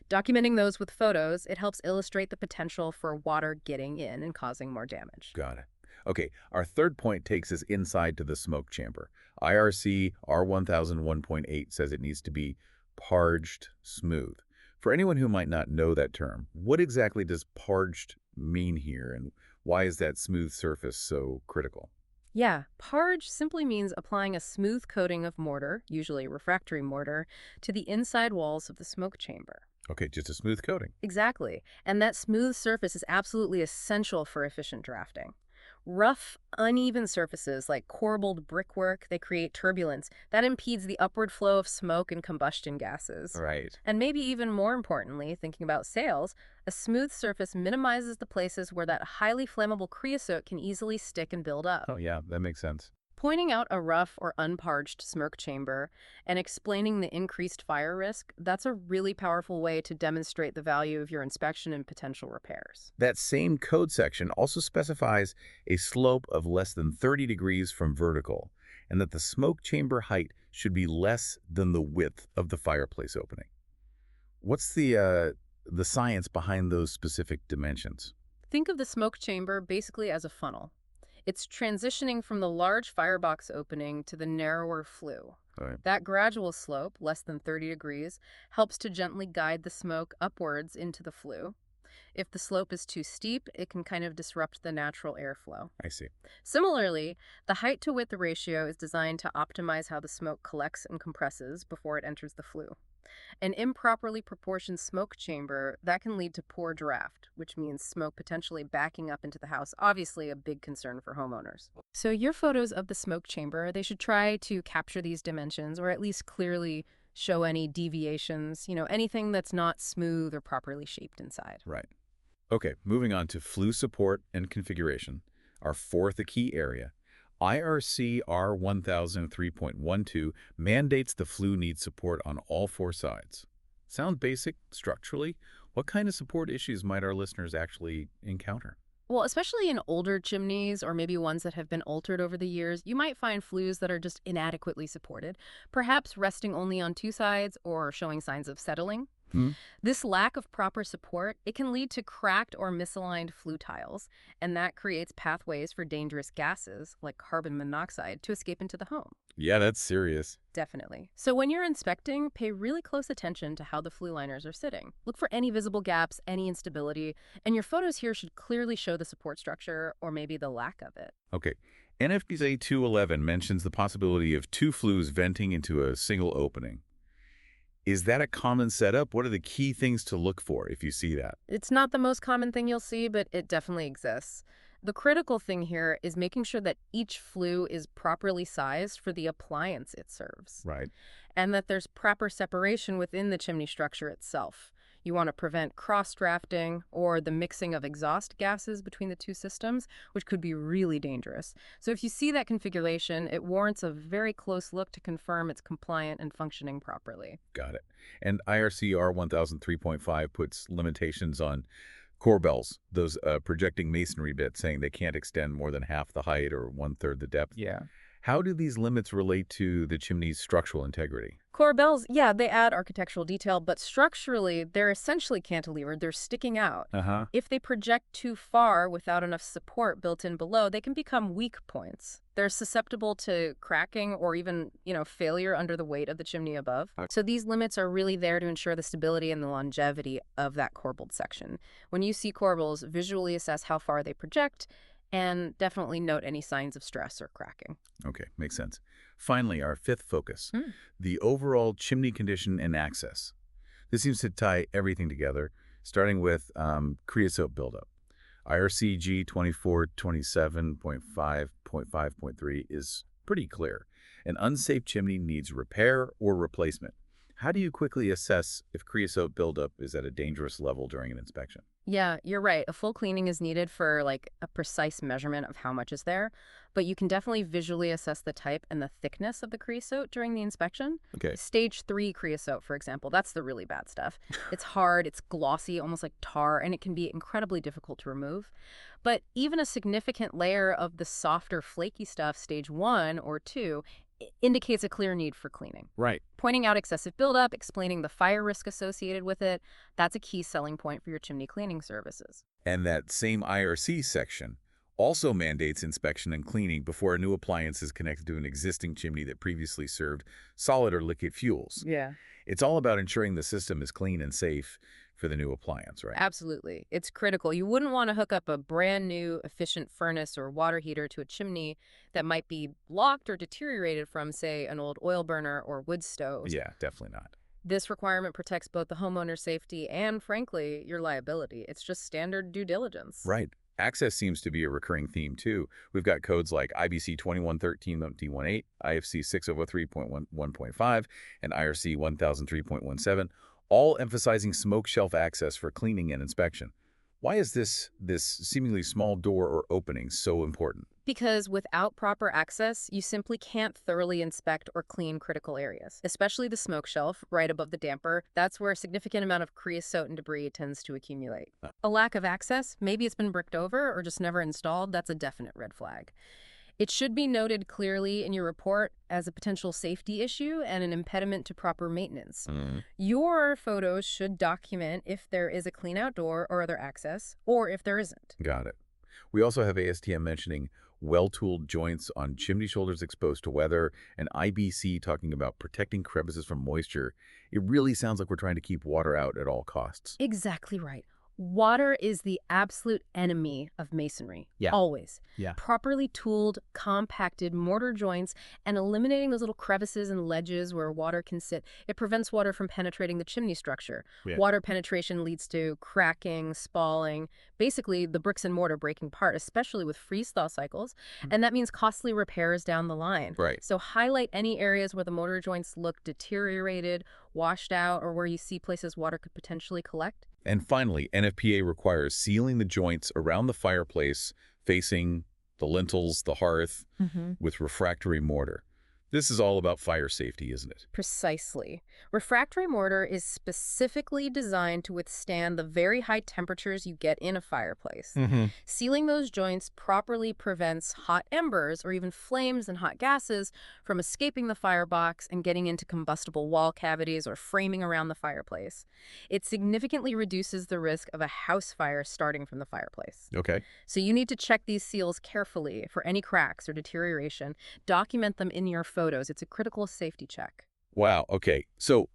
Documenting those with photos, it helps illustrate the potential for water getting in and causing more damage. Got it. Okay, our third point takes us inside to the smoke chamber. IRC R1001.8 says it needs to be parged smooth. For anyone who might not know that term, what exactly does parged mean here, and why is that smooth surface so critical? Yeah, parge simply means applying a smooth coating of mortar, usually refractory mortar, to the inside walls of the smoke chamber. Okay, just a smooth coating. Exactly. And that smooth surface is absolutely essential for efficient drafting. Rough, uneven surfaces like corbelled brickwork, they create turbulence that impedes the upward flow of smoke and combustion gases. Right. And maybe even more importantly, thinking about sales, a smooth surface minimizes the places where that highly flammable creosote can easily stick and build up. Oh, yeah, that makes sense. Pointing out a rough or unparged smoke chamber and explaining the increased fire risk, that's a really powerful way to demonstrate the value of your inspection and potential repairs. That same code section also specifies a slope of less than 30 degrees from vertical, and that the smoke chamber height should be less than the width of the fireplace opening. What's the science behind those specific dimensions? Think of the smoke chamber basically as a funnel. It's transitioning from the large firebox opening to the narrower flue. Right. That gradual slope, less than 30 degrees, helps to gently guide the smoke upwards into the flue. If the slope is too steep, it can kind of disrupt the natural airflow. I see. Similarly, the height to width ratio is designed to optimize how the smoke collects and compresses before it enters the flue. An improperly proportioned smoke chamber, that can lead to poor draft, which means smoke potentially backing up into the house, obviously a big concern for homeowners. So your photos of the smoke chamber, they should try to capture these dimensions or at least clearly show any deviations, anything that's not smooth or properly shaped inside. Right. Okay, moving on to flue support and configuration, our fourth key area. IRC R1003.12 mandates the flue needs support on all four sides. Sound basic structurally? What kind of support issues might our listeners actually encounter? Well, especially in older chimneys or maybe ones that have been altered over the years, you might find flues that are just inadequately supported, perhaps resting only on two sides or showing signs of settling. Hmm? This lack of proper support, it can lead to cracked or misaligned flue tiles, and that creates pathways for dangerous gases like carbon monoxide to escape into the home. Yeah, that's serious. Definitely. So when you're inspecting, pay really close attention to how the flue liners are sitting. Look for any visible gaps, any instability, and your photos here should clearly show the support structure or maybe the lack of it. Okay. NFPA 211 mentions the possibility of two flues venting into a single opening. Is that a common setup? What are the key things to look for if you see that? It's not the most common thing you'll see, but it definitely exists. The critical thing here is making sure that each flue is properly sized for the appliance it serves, Right. and that there's proper separation within the chimney structure itself. You want to prevent cross-drafting or the mixing of exhaust gases between the two systems, which could be really dangerous. So if you see that configuration, it warrants a very close look to confirm it's compliant and functioning properly. Got it. And IRC R1003.5 puts limitations on corbels, those projecting masonry bits, saying they can't extend more than half the height or one-third the depth. Yeah. How do these limits relate to the chimney's structural integrity? Corbels, yeah, they add architectural detail, but structurally, they're essentially cantilevered. They're sticking out. Uh-huh. If they project too far without enough support built in below, they can become weak points. They're susceptible to cracking or even, failure under the weight of the chimney above. So these limits are really there to ensure the stability and the longevity of that corbelled section. When you see corbels, visually assess how far they project and definitely note any signs of stress or cracking. Okay, makes sense. Finally, our fifth focus, the overall chimney condition and access. This seems to tie everything together, starting with creosote buildup. IRC G2427.5.5.3 is pretty clear. An unsafe chimney needs repair or replacement. How do you quickly assess if creosote buildup is at a dangerous level during an inspection? Yeah, you're right. A full cleaning is needed for a precise measurement of how much is there, but you can definitely visually assess the type and the thickness of the creosote during the inspection. Okay. Stage 3 creosote, for example, that's the really bad stuff. It's hard, it's glossy, almost like tar, and it can be incredibly difficult to remove. But even a significant layer of the softer, flaky stuff, stage 1 or 2, indicates a clear need for cleaning. Right. Pointing out excessive buildup, explaining the fire risk associated with it, that's a key selling point for your chimney cleaning services. And that same IRC section also mandates inspection and cleaning before a new appliance is connected to an existing chimney that previously served solid or liquid fuels. Yeah. It's all about ensuring the system is clean and safe for the new appliance, right? Absolutely. It's critical. You wouldn't want to hook up a brand new efficient furnace or water heater to a chimney that might be blocked or deteriorated from, say, an old oil burner or wood stove. Yeah, definitely not. This requirement protects both the homeowner's safety and, frankly, your liability. It's just standard due diligence. Right. Access seems to be a recurring theme, too. We've got codes like IBC 2113.18, IFC 6003.1.5, and IRC 1003.17, all emphasizing smoke shelf access for cleaning and inspection. Why is this seemingly small door or opening so important? Because without proper access, you simply can't thoroughly inspect or clean critical areas, especially the smoke shelf right above the damper. That's where a significant amount of creosote and debris tends to accumulate. A lack of access, maybe it's been bricked over or just never installed, that's a definite red flag. It should be noted clearly in your report as a potential safety issue and an impediment to proper maintenance. Your photos should document if there is a clean-out door or other access, or if there isn't. Got it. We also have ASTM mentioning well-tooled joints on chimney shoulders exposed to weather, and IBC talking about protecting crevices from moisture. It really sounds like we're trying to keep water out at all costs. Exactly right. Water is the absolute enemy of masonry. Yeah. Always. Yeah. Properly tooled, compacted mortar joints and eliminating those little crevices and ledges where water can sit, it prevents water from penetrating the chimney structure. Yeah. Water penetration leads to cracking, spalling, basically the bricks and mortar breaking apart, especially with freeze-thaw cycles, and that means costly repairs down the line. Right. So highlight any areas where the mortar joints look deteriorated, washed out, or where you see places water could potentially collect. And finally, NFPA requires sealing the joints around the fireplace facing the lintels, the hearth, with refractory mortar. This is all about fire safety, isn't it? Precisely. Refractory mortar is specifically designed to withstand the very high temperatures you get in a fireplace. Sealing those joints properly prevents hot embers or even flames and hot gases from escaping the firebox and getting into combustible wall cavities or framing around the fireplace. It significantly reduces the risk of a house fire starting from the fireplace. Okay. So you need to check these seals carefully for any cracks or deterioration. Document them in your photos. It's a critical safety check. Wow. Okay. So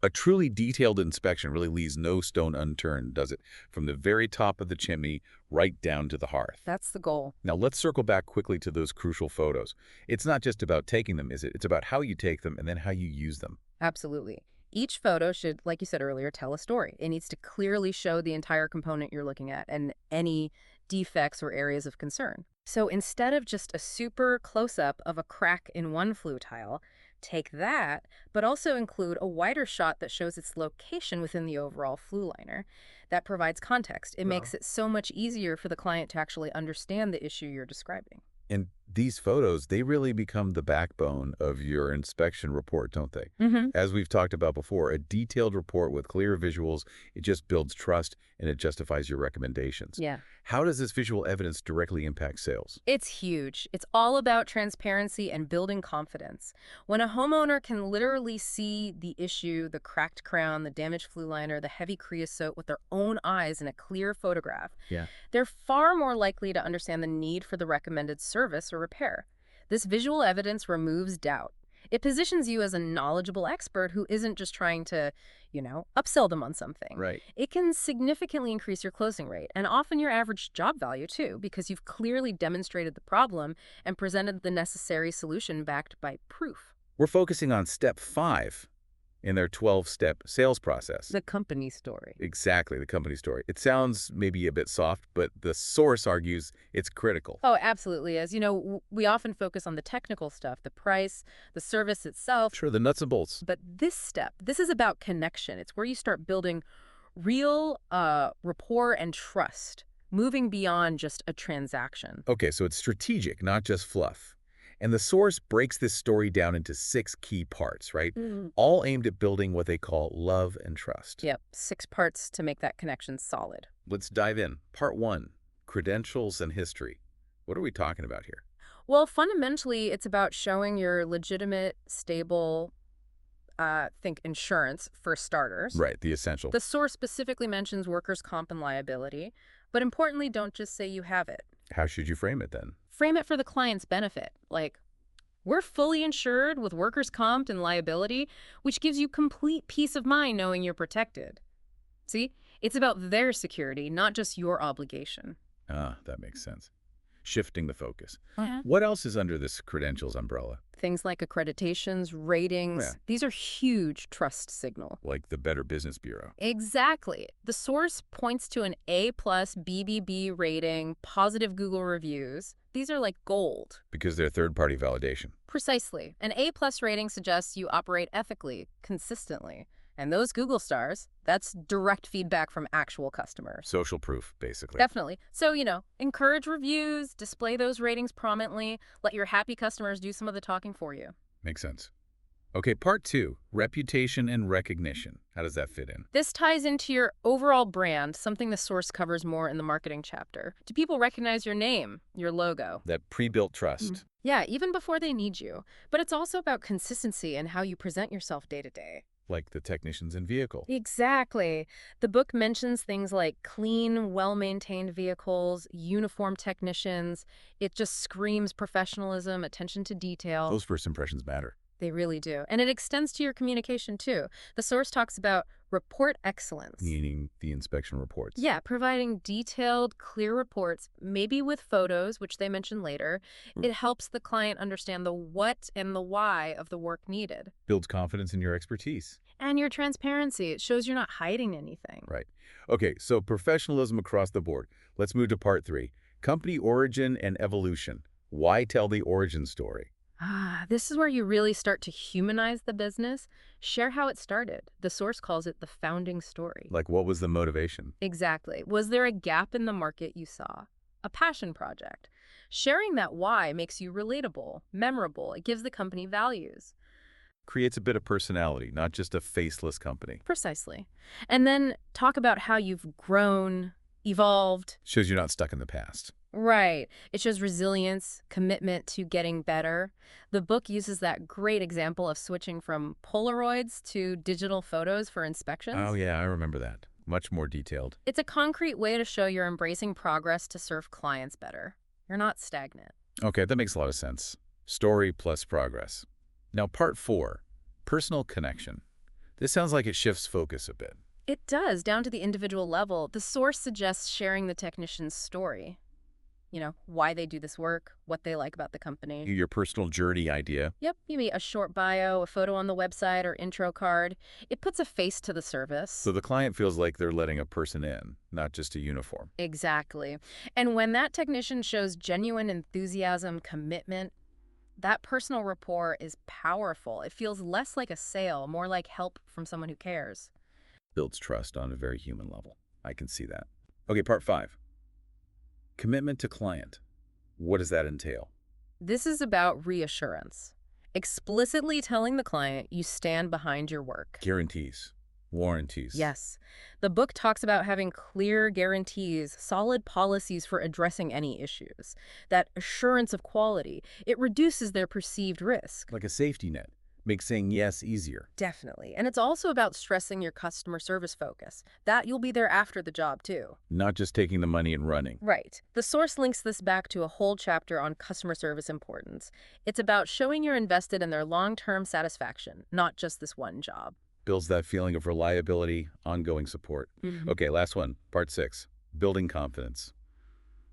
a truly detailed inspection really leaves no stone unturned, does it? From the very top of the chimney right down to the hearth. That's the goal. Now let's circle back quickly to those crucial photos. It's not just about taking them, is it? It's about how you take them and then how you use them. Absolutely. Each photo should, like you said earlier, tell a story. It needs to clearly show the entire component you're looking at and any defects or areas of concern. So instead of just a super close-up of a crack in one flue tile, take that, but also include a wider shot that shows its location within the overall flue liner. That provides context. It makes it so much easier for the client to actually understand the issue you're describing. And these photos, they really become the backbone of your inspection report, don't they? As we've talked about before, a detailed report with clear visuals, it just builds trust and it justifies your recommendations. Yeah. How does this visual evidence directly impact sales? It's huge. It's all about transparency and building confidence. When a homeowner can literally see the issue, the cracked crown, the damaged flue liner, the heavy creosote with their own eyes in a clear photograph, they're far more likely to understand the need for the recommended service or repair. This visual evidence removes doubt. It positions you as a knowledgeable expert who isn't just trying to, upsell them on something. Right. It can significantly increase your closing rate and often your average job value too, because you've clearly demonstrated the problem and presented the necessary solution backed by proof. We're focusing on step 5 in their 12-step sales process. The company story. Exactly, the company story. It sounds maybe a bit soft, but the source argues it's critical. Oh, absolutely is. We often focus on the technical stuff, the price, the service itself. Sure, the nuts and bolts. But this is about connection. It's where you start building real rapport and trust, moving beyond just a transaction. Okay, so it's strategic, not just fluff. And the source breaks this story down into 6 key parts, right? All aimed at building what they call love and trust. Yep, 6 parts to make that connection solid. Let's dive in. Part 1, credentials and history. What are we talking about here? Well, fundamentally, it's about showing your legitimate, stable, think insurance for starters. Right, the essential. The source specifically mentions workers' comp and liability, but importantly, don't just say you have it. How should you frame it then? Frame it for the client's benefit. Like, we're fully insured with workers' comp and liability, which gives you complete peace of mind knowing you're protected. See? It's about their security, not just your obligation. Ah, that makes sense. Shifting the focus. Yeah. What else is under this credentials umbrella? Things like accreditations, ratings, Yeah. These are huge trust signal. Like the Better Business Bureau. Exactly. The source points to an A+ BBB rating, positive Google reviews. These are like gold. Because they're third-party validation. Precisely. An A+ rating suggests you operate ethically, consistently. And those Google stars, that's direct feedback from actual customers. Social proof, basically. Definitely. So, encourage reviews, display those ratings prominently, let your happy customers do some of the talking for you. Makes sense. Okay, part 2, reputation and recognition. How does that fit in? This ties into your overall brand, something the source covers more in the marketing chapter. Do people recognize your name, your logo? That pre-built trust. Yeah, even before they need you. But it's also about consistency and how you present yourself day to day. Like the technicians in vehicle. Exactly. The book mentions things like clean, well-maintained vehicles, uniform technicians. It just screams professionalism, attention to detail. Those first impressions matter. They really do. And it extends to your communication, too. The source talks about Report excellence. Meaning the inspection reports. Yeah, providing detailed, clear reports, maybe with photos, which they mention later. It helps the client understand the what and the why of the work needed. Builds confidence in your expertise. And your transparency. It shows you're not hiding anything. Right. Okay, so professionalism across the board. Let's move to part 3. Company origin and evolution. Why tell the origin story? This is where you really start to humanize the business. Share how it started. The source calls it the founding story. Like, what was the motivation? Exactly. Was there a gap in the market you saw? A passion project? Sharing that why makes you relatable, memorable. It gives the company values. Creates a bit of personality, not just a faceless company. Precisely. And then talk about how you've grown, evolved. Shows you're not stuck in the past. Right. It shows resilience, commitment to getting better. The book uses that great example of switching from Polaroids to digital photos for inspections. Oh, yeah, I remember that. Much more detailed. It's a concrete way to show you're embracing progress to serve clients better. You're not stagnant. Okay, that makes a lot of sense. Story plus progress. Now, part 4, personal connection. This sounds like it shifts focus a bit. It does, down to the individual level. The source suggests sharing the technician's story. You know, why they do this work, what they like about the company. Your personal journey idea. Yep, maybe a short bio, a photo on the website, or intro card. It puts a face to the service. So the client feels like they're letting a person in, not just a uniform. Exactly. And when that technician shows genuine enthusiasm, commitment, that personal rapport is powerful. It feels less like a sale, more like help from someone who cares. Builds trust on a very human level. I can see that. Okay, part 5. Commitment to client. What does that entail? This is about reassurance. Explicitly telling the client you stand behind your work. Guarantees. Warranties. Yes. The book talks about having clear guarantees, solid policies for addressing any issues. That assurance of quality, it reduces their perceived risk. Like a safety net. Makes saying yes easier. Definitely. And it's also about stressing your customer service focus. That you'll be there after the job, too. Not just taking the money and running. Right. The source links this back to a whole chapter on customer service importance. It's about showing you're invested in their long-term satisfaction, not just this one job. Builds that feeling of reliability, ongoing support. Okay, last one, part 6. Building confidence.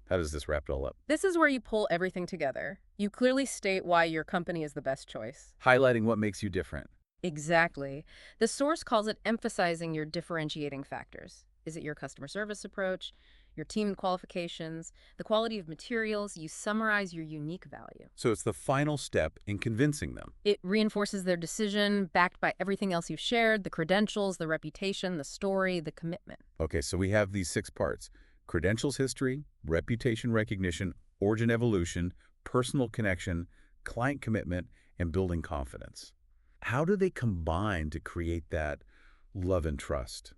How does this wrap it all up? This is where you pull everything together. You clearly state why your company is the best choice. Highlighting what makes you different. Exactly. The source calls it emphasizing your differentiating factors. Is it your customer service approach, your team qualifications, the quality of materials? You summarize your unique value. So it's the final step in convincing them. It reinforces their decision, backed by everything else you've shared, the credentials, the reputation, the story, the commitment. Okay, so we have these 6 parts. Credentials history, reputation recognition, origin evolution, personal connection, client commitment, and building confidence. How do they combine to create that love and trust?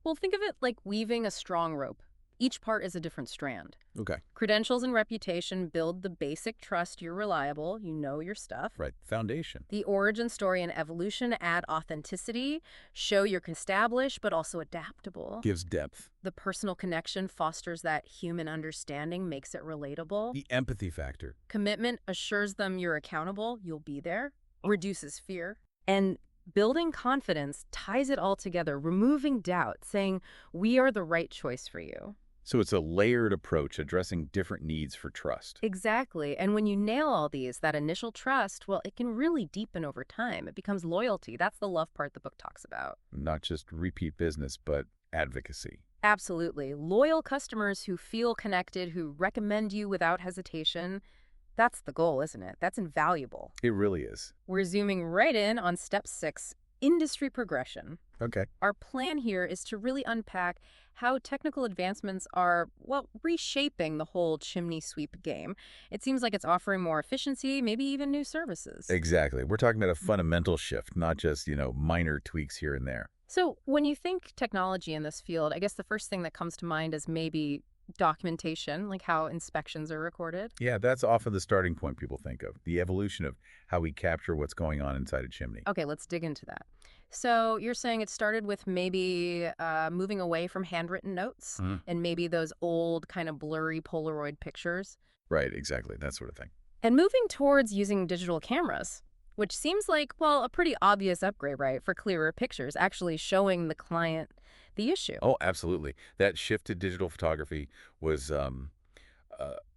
Well, think of it like weaving a strong rope. Each part is a different strand. Okay. Credentials and reputation build the basic trust you're reliable, you know your stuff. Right, foundation. The origin story and evolution add authenticity, show you're established but also adaptable. Gives depth. The personal connection fosters that human understanding, makes it relatable. The empathy factor. Commitment assures them you're accountable, you'll be there, reduces fear. And building confidence ties it all together, removing doubt, saying, we are the right choice for you. So it's a layered approach addressing different needs for trust. Exactly. And when you nail all these, that initial trust, well, it can really deepen over time. It becomes loyalty. That's the love part the book talks about. Not just repeat business, but advocacy. Absolutely. Loyal customers who feel connected, who recommend you without hesitation. That's the goal, isn't it? That's invaluable. It really is. We're zooming right in on step 6, industry progression. Okay. Our plan here is to really unpack how technical advancements are, well, reshaping the whole chimney sweep game. It seems like it's offering more efficiency, maybe even new services. Exactly. We're talking about a fundamental shift, not just, minor tweaks here and there. So when you think technology in this field, I guess the first thing that comes to mind is maybe documentation, like how inspections are recorded. Yeah, that's often the starting point people think of, the evolution of how we capture what's going on inside a chimney. Okay, let's dig into that. So you're saying it started with maybe moving away from handwritten notes and maybe those old kind of blurry Polaroid pictures. Right, exactly, that sort of thing. And moving towards using digital cameras, Which seems like, well, a pretty obvious upgrade, right, for clearer pictures, actually showing the client the issue. Oh, absolutely. That shift to digital photography was a,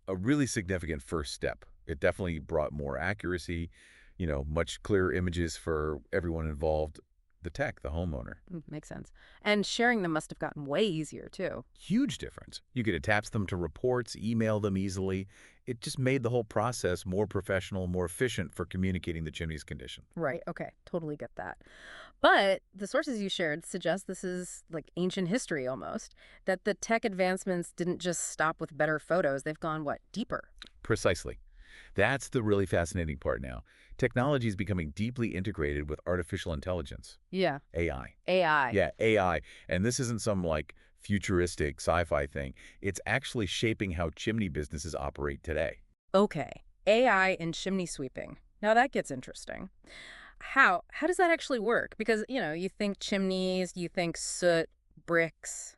a really significant first step. It definitely brought more accuracy, much clearer images for everyone involved, the tech, the homeowner. Makes sense. And sharing them must have gotten way easier, too. Huge difference. You could attach them to reports, email them easily. It just made the whole process more professional, more efficient for communicating the chimney's condition. Right, okay, totally get that. But the sources you shared suggest this is like ancient history almost, that the tech advancements didn't just stop with better photos, they've gone, what, deeper? Precisely. That's the really fascinating part now. Technology is becoming deeply integrated with artificial intelligence, Yeah. AI. AI. Yeah, AI. And this isn't some futuristic sci-fi thing. It's actually shaping how chimney businesses operate today. Okay, AI and chimney sweeping. Now that gets interesting. How does that actually work? Because, you think chimneys, you think soot, bricks,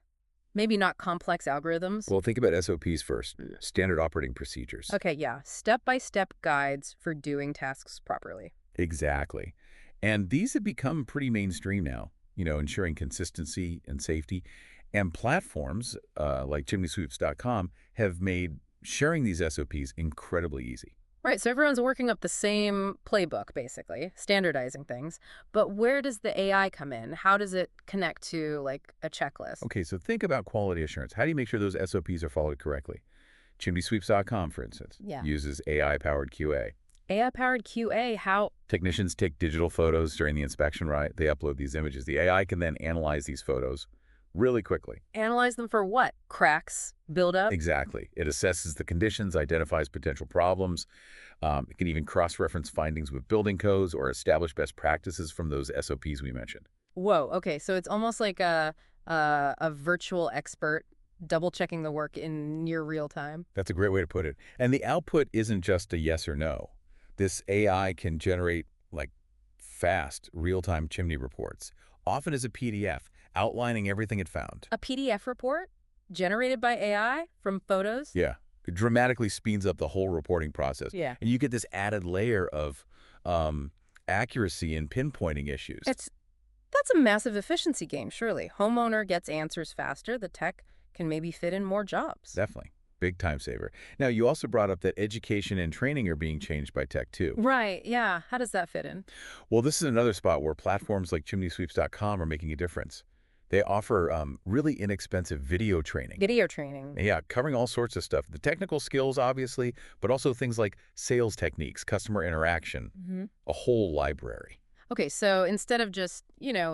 maybe not complex algorithms. Well, think about SOPs first, standard operating procedures. Okay, yeah, step-by-step guides for doing tasks properly. Exactly. And these have become pretty mainstream now, ensuring consistency and safety. And platforms like chimneysweeps.com have made sharing these SOPs incredibly easy. Right, so everyone's working up the same playbook, basically, standardizing things. But where does the AI come in? How does it connect to, like, a checklist? Okay, so think about quality assurance. How do you make sure those SOPs are followed correctly? Chimneysweeps.com, for instance, Yeah. uses AI-powered QA. AI-powered QA, how? Technicians take digital photos during the inspection, right? They upload these images. The AI can then analyze these photos really quickly. Analyze them for what? Cracks? Buildup? Exactly. It assesses the conditions, identifies potential problems. It can even cross-reference findings with building codes or establish best practices from those SOPs we mentioned. Whoa, okay, so it's almost like a virtual expert double-checking the work in near real time. That's a great way to put it. And the output isn't just a yes or no. This AI can generate fast, real-time chimney reports, often as a PDF, outlining everything it found. A PDF report generated by AI from photos? Yeah. It dramatically speeds up the whole reporting process. Yeah. And you get this added layer of accuracy in pinpointing issues. That's a massive efficiency gain, surely. Homeowner gets answers faster. The tech can maybe fit in more jobs. Definitely. Big time saver. Now, you also brought up that education and training are being changed by tech, too. Right, yeah. How does that fit in? Well, this is another spot where platforms like chimneysweeps.com are making a difference. They offer really inexpensive video training. Video training. Yeah, covering all sorts of stuff. The technical skills, obviously, but also things like sales techniques, customer interaction, a whole library. Okay, so instead of just,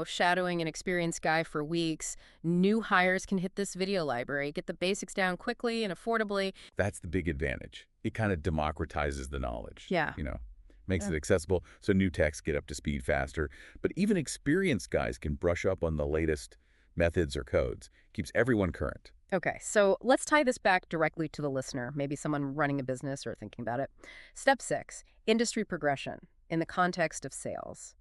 shadowing an experienced guy for weeks, new hires can hit this video library, get the basics down quickly and affordably. That's the big advantage. It kind of democratizes the knowledge. Yeah. Makes it accessible so new techs get up to speed faster. But even experienced guys can brush up on the latest methods or codes. Keeps everyone current. Okay, so let's tie this back directly to the listener, maybe someone running a business or thinking about it. Step 6, industry progression in the context of sales.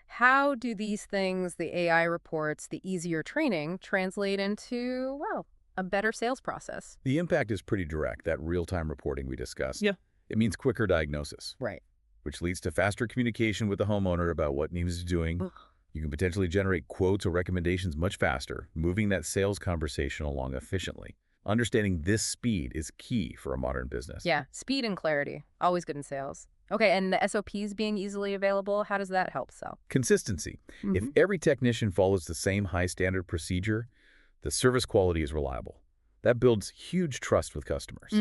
How do these things, the AI reports, the easier training, translate into, well, a better sales process? The impact is pretty direct, that real-time reporting we discussed. Yeah. It means quicker diagnosis. Right. Which leads to faster communication with the homeowner about what needs doing. Ugh. You can potentially generate quotes or recommendations much faster, moving that sales conversation along efficiently. Understanding this speed is key for a modern business. Yeah, speed and clarity, always good in sales. Okay, and the SOPs being easily available, how does that help sell? Consistency. If every technician follows the same high standard procedure, the service quality is reliable. That builds huge trust with customers.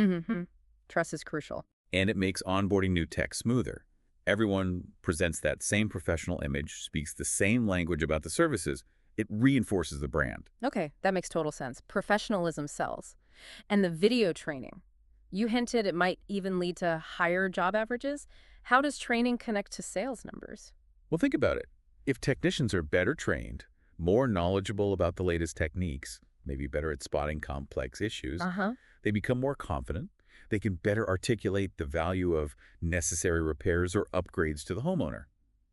Trust is crucial. And it makes onboarding new tech smoother. Everyone presents that same professional image, speaks the same language about the services. It reinforces the brand. Okay, that makes total sense. Professionalism sells. And the video training. You hinted it might even lead to higher job averages. How does training connect to sales numbers? Well, think about it. If technicians are better trained, more knowledgeable about the latest techniques, maybe better at spotting complex issues, they become more confident. They can better articulate the value of necessary repairs or upgrades to the homeowner.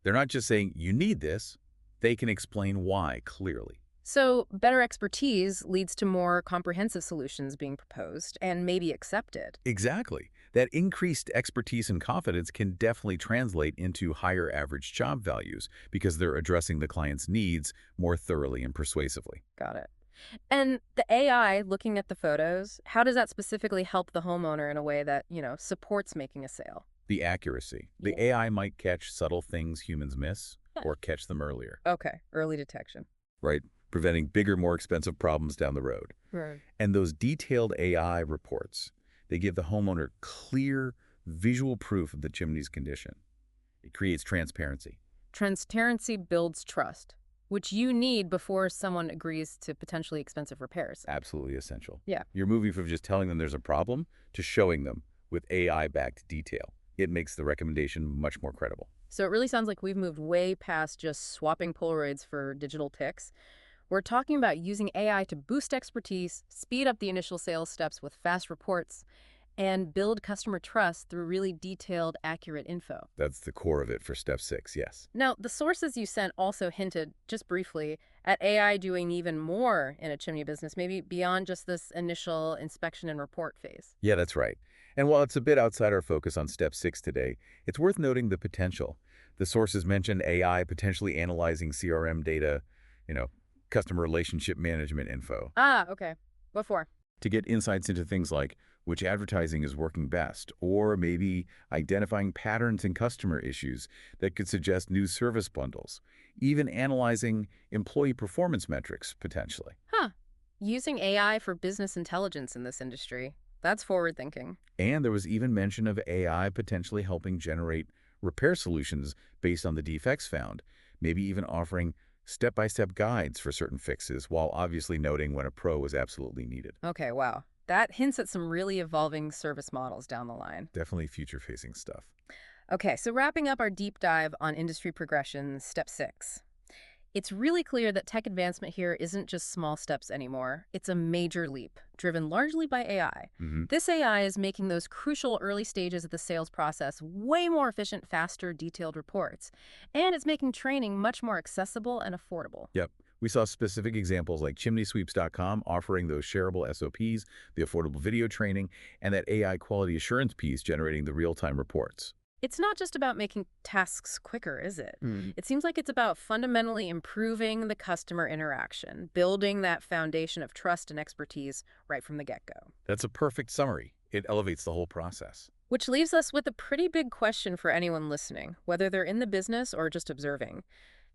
They're not just saying, you need this. They can explain why clearly. So better expertise leads to more comprehensive solutions being proposed and maybe accepted. Exactly. That increased expertise and confidence can definitely translate into higher average job values because they're addressing the client's needs more thoroughly and persuasively. Got it. And the AI looking at the photos, how does that specifically help the homeowner in a way that, supports making a sale? The accuracy. The Yeah. AI might catch subtle things humans miss Huh. or catch them earlier, Okay, early detection. right? Preventing bigger, more expensive problems down the road. Right. And those detailed AI reports, they give the homeowner clear visual proof of the chimney's condition. It creates transparency. Transparency builds trust, which you need before someone agrees to potentially expensive repairs. Absolutely essential. Yeah. You're moving from just telling them there's a problem to showing them with AI-backed detail. It makes the recommendation much more credible. So it really sounds like we've moved way past just swapping Polaroids for digital ticks. We're talking about using AI to boost expertise, speed up the initial sales steps with fast reports, and build customer trust through really detailed, accurate info. That's the core of it for step 6, yes. Now, the sources you sent also hinted, just briefly, at AI doing even more in a chimney business, maybe beyond just this initial inspection and report phase. Yeah, that's right. And while it's a bit outside our focus on step 6 today, it's worth noting the potential. The sources mentioned AI potentially analyzing CRM data, you know, customer relationship management info, Ah, okay. What for? to get insights into things like which advertising is working best, or maybe identifying patterns in customer issues that could suggest new service bundles, even analyzing employee performance metrics, potentially. Huh. Using AI for business intelligence in this industry. That's forward thinking. And there was even mention of AI potentially helping generate repair solutions based on the defects found, maybe even offering step-by-step guides for certain fixes, while obviously noting when a pro is absolutely needed. Okay, wow. That hints at some really evolving service models down the line. Definitely future-facing stuff. Okay, so wrapping up our deep dive on industry progression, step 6. It's really clear that tech advancement here isn't just small steps anymore. It's a major leap, driven largely by AI. Hmm. This AI is making those crucial early stages of the sales process way more efficient, faster, detailed reports. And it's making training much more accessible and affordable. Yep. We saw specific examples like chimneysweeps.com offering those shareable SOPs, the affordable video training, and that AI quality assurance piece generating the real-time reports. It's not just about making tasks quicker, is it? It seems like it's about fundamentally improving the customer interaction, building that foundation of trust and expertise right from the get-go. That's a perfect summary. It elevates the whole process. Which leaves us with a pretty big question for anyone listening, whether they're in the business or just observing.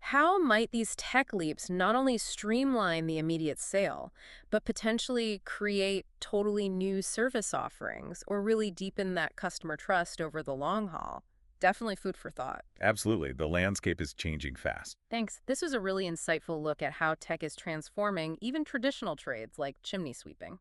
How might these tech leaps not only streamline the immediate sale, but potentially create totally new service offerings or really deepen that customer trust over the long haul? Definitely food for thought. Absolutely. The landscape is changing fast. Thanks. This was a really insightful look at how tech is transforming even traditional trades like chimney sweeping.